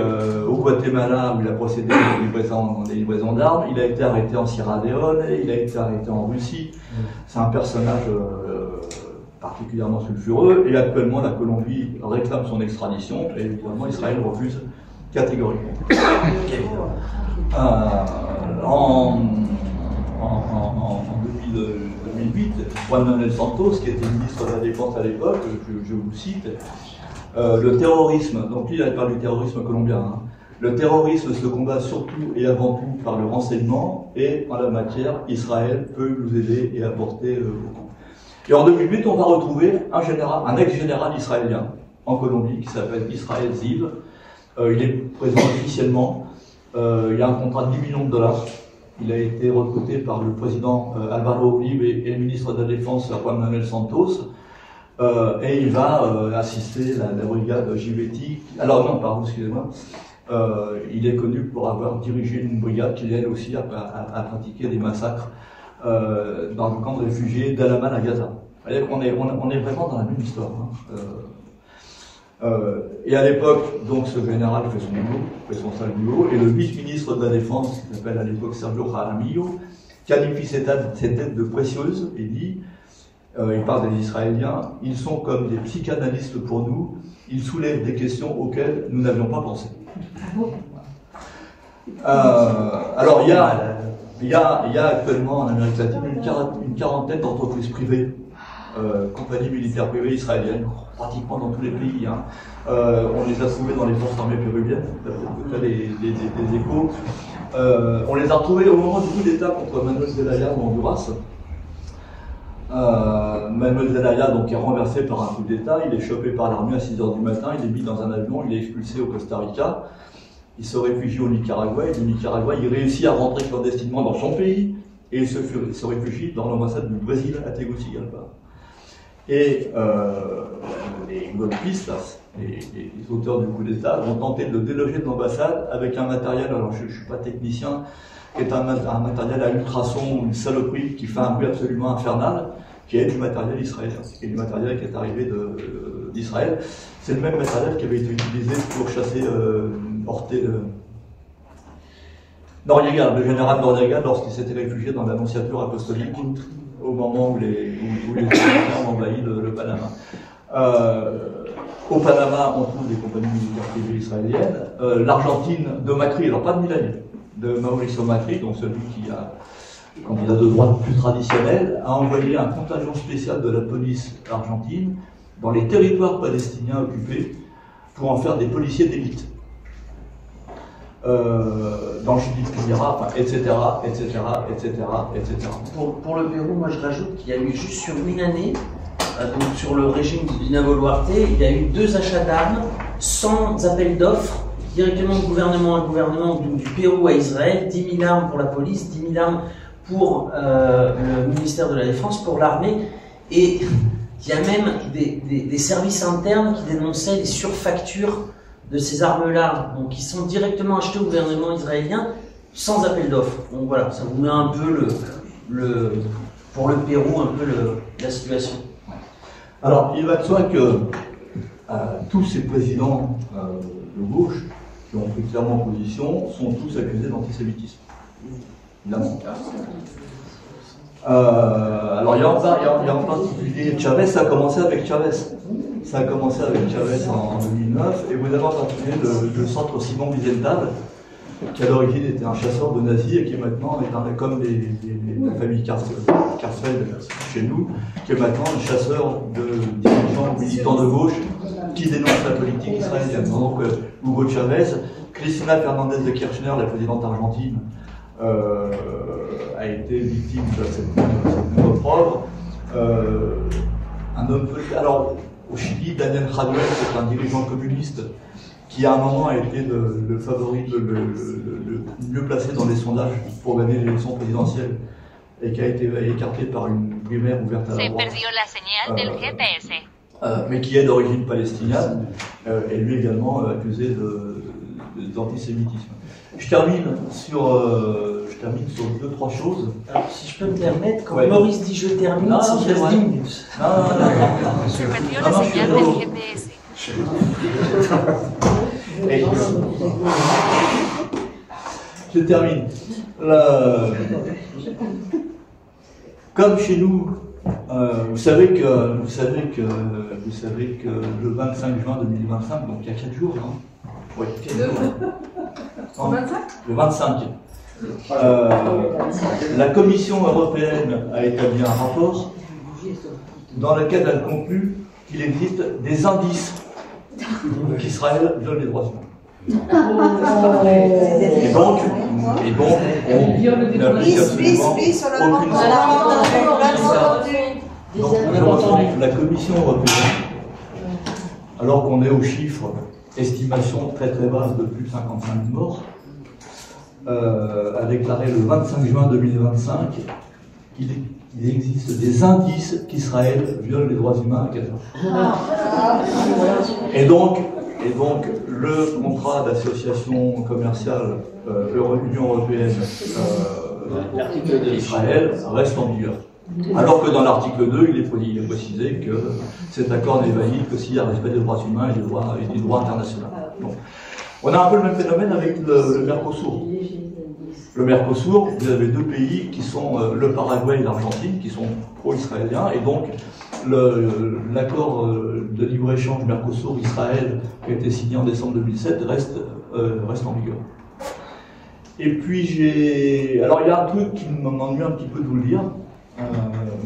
au Guatemala où il a procédé à des livraisons d'armes. Il a été arrêté en Sierra Leone, il a été arrêté en Russie. C'est un personnage particulièrement sulfureux. Et actuellement, la Colombie réclame son extradition et évidemment Israël refuse catégoriquement. En 2008, Juan Manuel Santos, qui était ministre de la Défense à l'époque, je vous cite, le terrorisme, donc lui il a parlé du terrorisme colombien, hein. Le terrorisme se combat surtout et avant tout par le renseignement, et en la matière, Israël peut nous aider et apporter beaucoup. Et en 2008, on va retrouver un ex-général israélien en Colombie qui s'appelle Israël Ziv. Il est présent officiellement. Il a un contrat de 10 millions de dollars. Il a été recruté par le président Álvaro Uribe et le ministre de la Défense Juan Manuel Santos. Et il va assister la brigade JVT. Alors non, pardon, excusez-moi. Il est connu pour avoir dirigé une brigade qui, elle aussi, a pratiqué des massacres dans le camp de réfugiés d'Al-Aman à Gaza. On est vraiment dans la même histoire. Et à l'époque, donc, ce général fait son sale boulot, et le vice-ministre de la Défense, qui s'appelle à l'époque Sergio Jaramillo, qualifie cette aide de précieuse et dit, il parle des Israéliens, ils sont comme des psychanalystes pour nous, ils soulèvent des questions auxquelles nous n'avions pas pensé. Alors il y a actuellement en Amérique latine une quarantaine d'entreprises privées, compagnies militaires privées israéliennes, pratiquement dans tous les pays. On les a trouvées dans les forces armées péruviennes, peut-être des échos. On les a retrouvées au moment du coup d'État contre Manuel Zelaya au Honduras. Manuel Zelaya donc, est renversé par un coup d'État, il est chopé par l'armée à 6h du matin, il est mis dans un avion, il est expulsé au Costa Rica, il se réfugie au Nicaragua, et du Nicaragua il réussit à rentrer clandestinement dans son pays, et il se réfugie dans l'ambassade du Brésil à Tegucigalpa. Et les golpistes, les auteurs du coup d'État, vont tenter de le déloger de l'ambassade avec un matériel, alors je ne suis pas technicien, qui est un matériel à ultrasons, une saloperie qui fait un bruit absolument infernal, qui est du matériel israélien, et du matériel qui est arrivé d'Israël. C'est le même matériel qui avait été utilisé pour chasser Noriega, le général Noriega, lorsqu'il s'était réfugié dans l'annonciature apostolique, au moment où les Américains ont envahi le Panama. Au Panama, on trouve des compagnies militaires privées israéliennes. L'Argentine de Macri, alors pas de Milani, de Mauricio Macri, donc celui qui a candidat de droite plus traditionnel, a envoyé un contingent spécial de la police argentine dans les territoires palestiniens occupés pour en faire des policiers d'élite. Dans le Chili de Camara, etc., etc., etc., etc.
Pour le Pérou, moi je rajoute qu'il y a eu juste sur une année, donc sur le régime de Dina Boluarte, il y a eu 2 achats d'armes sans appel d'offres, directement de gouvernement à gouvernement, du Pérou à Israël, 10 000 armes pour la police, 10 000 armes pour le ministère de la Défense, pour l'armée, et il y a même des services internes qui dénonçaient les surfactures de ces armes-là, donc qui sont directement achetées au gouvernement israélien sans appel d'offres. Donc voilà, ça vous met un peu pour le Pérou, un peu la situation.
Alors, il va de soi que tous ces présidents de gauche qui ont pris clairement position sont tous accusés d'antisémitisme. Évidemment. Alors, il y a en particulier Chavez, ça a commencé avec Chavez. Ça a commencé avec Chavez en 2009, et vous avez en particulier le centre Simon Wiesenthal, qui à l'origine était un chasseur de nazis et qui maintenant est comme la famille Karsfeld chez nous, qui est maintenant un chasseur de dirigeants militants de gauche qui dénoncent la politique israélienne. Donc Hugo Chavez, Cristina Fernandez de Kirchner, la présidente argentine, a été victime de cette même opprobre. Un homme politique. Alors, au Chili, Daniel Jadue, c'est un dirigeant communiste qui à un moment a été le favori, le mieux placé dans les sondages pour gagner l'élection présidentielle et qui a été écarté par une primaire ouverte à la droite, mais qui est d'origine palestinienne, et lui également accusé d'antisémitisme. Je termine sur 2-3 choses.
Alors, si je peux me permettre, quand Maurice dit je termine, c'est 10 minutes.
Je termine. Comme chez nous, vous savez que le 25 juin 2025, donc il y a 4 jours, hein, oui, 4 jours. Le 25. La Commission européenne a établi un rapport dans lequel elle conclut qu'il existe des indices qu'Israël viole les droits humains. Et donc, on n'applique absolument aucune sanction. La Commission européenne, alors qu'on est au chiffre estimation très très basse de plus de 55 000 morts, a déclaré le 25 juin 2025 qu'il existe des indices qu'Israël viole les droits humains à Gaza. Et donc le contrat d'association commerciale Union européenne Israël reste en vigueur. Alors que dans l'article 2, il est précisé que cet accord n'est valide que s'il y a respect des droits humains et des droits internationaux. Donc, on a un peu le même phénomène avec le Mercosur. Le Mercosur, vous avez deux pays qui sont le Paraguay et l'Argentine, qui sont pro-israéliens, et donc l'accord de libre-échange Mercosur-Israël, qui a été signé en décembre 2007, reste en vigueur. Et puis alors il y a un truc qui m'ennuie un petit peu de vous le dire,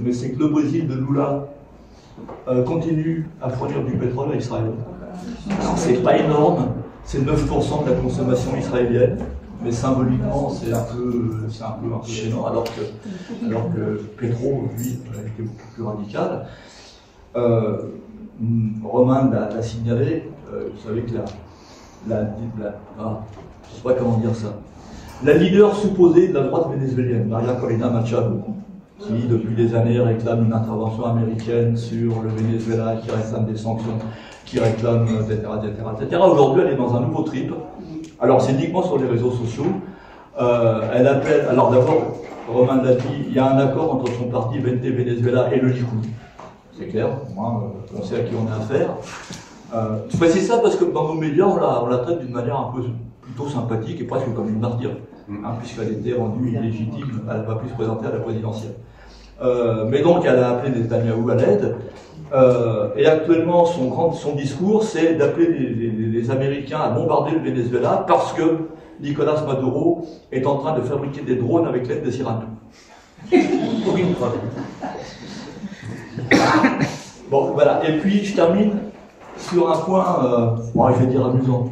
mais c'est que le Brésil de Lula continue à fournir du pétrole à Israël. Alors c'est pas énorme, c'est 9% de la consommation israélienne, mais symboliquement c'est un peu gênant, alors que Petro, lui, était beaucoup plus radical. Romain l'a signalé, vous savez que je sais pas comment dire ça, la leader supposée de la droite vénézuélienne, Maria Corina Machado, qui depuis des années réclame une intervention américaine sur le Venezuela, qui réclame des sanctions, qui réclame, etc. Aujourd'hui, elle est dans un nouveau trip. Alors, c'est uniquement sur les réseaux sociaux. Elle appelle, alors d'abord, Romain l'a dit, il y a un accord entre son parti VNT Venezuela et le Likoud. C'est clair, moi, on sait à qui on a affaire. Je précise ça parce que dans nos médias, on la traite d'une manière un peu plutôt sympathique et presque comme une martyre, puisqu'elle était rendue illégitime, elle n'a pas pu se présenter à la présidentielle. Mais donc, elle a appelé Netanyahou à l'aide. Et actuellement, son discours, c'est d'appeler les Américains à bombarder le Venezuela parce que Nicolas Maduro est en train de fabriquer des drones avec l'aide des Iraniens. Aucune preuve. Bon, voilà. Et puis, je termine sur un point, je vais dire amusant.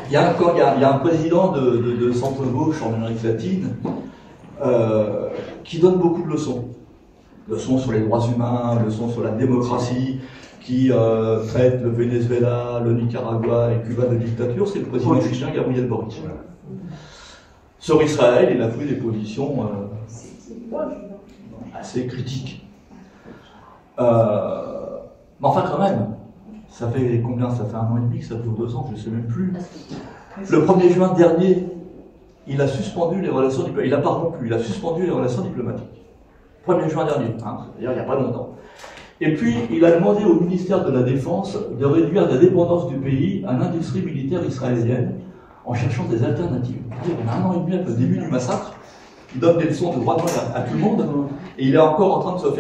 Il y a un président de centre-gauche en Amérique latine qui donne beaucoup de leçons. Leçons sur les droits humains, leçons sur la démocratie, qui traite le Venezuela, le Nicaragua et Cuba de dictature, c'est le président chilien Gabriel Boric. Sur Israël, il a pris des positions assez critiques. Mais enfin, quand même, ça fait combien? Ça fait 1 an et demi, que ça dure 2 ans, je ne sais même plus. Le 1er juin dernier, il a suspendu les relations diplomatiques. Il n'a pas rompu, il a suspendu les relations diplomatiques. 1er juin dernier, c'est-à-dire il n'y a pas longtemps. Et puis, il a demandé au ministère de la Défense de réduire la dépendance du pays à l'industrie militaire israélienne en cherchant des alternatives. On a 1 an et demi après le début du massacre, il donne des leçons de droit de l'homme à tout le monde, et il est encore en train de se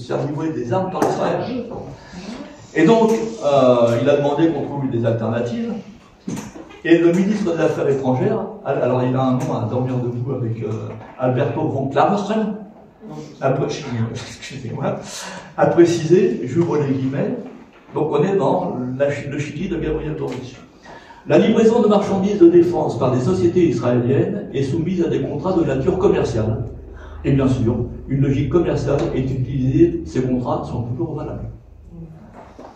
faire livrer des armes par Israël. Et donc, il a demandé qu'on trouve des alternatives. Et le ministre des Affaires étrangères, alors il a un nom à dormir debout avec Alberto von Klaveren, excusez-moi, a précisé, j'ouvre les guillemets, donc on est dans le Chili de Gabriel Boric. La livraison de marchandises de défense par des sociétés israéliennes est soumise à des contrats de nature commerciale. Et bien sûr, une logique commerciale est utilisée, ces contrats sont toujours valables.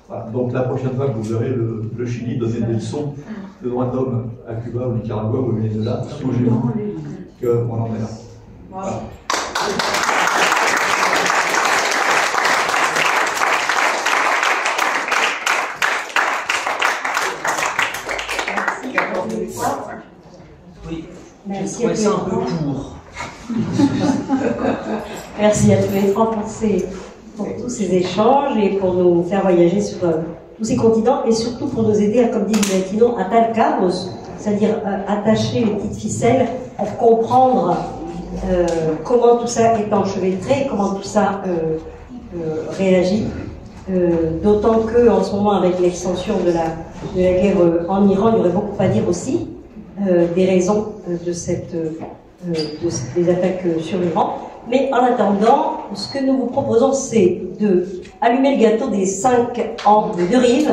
Voilà. Donc la prochaine fois que vous verrez le Chili donner des leçons de droits de l'homme à Cuba, au Nicaragua ou au Venezuela, souvenez-vous qu'on en est là. Voilà.
Oui, j'ai trouvé ça un peu court.
Merci à tous les trois pour tous ces échanges et pour nous faire voyager sur tous ces continents et surtout pour nous aider, comme dit Valentino, à atar cabos, c'est-à-dire attacher les petites ficelles pour comprendre comment tout ça est enchevêtré, comment tout ça réagit. D'autant qu'en ce moment, avec l'extension de la guerre en Iran, il y aurait beaucoup à dire aussi des raisons des attaques sur l'Iran. Mais en attendant, ce que nous vous proposons, c'est de allumer le gâteau des 5 ans de rives.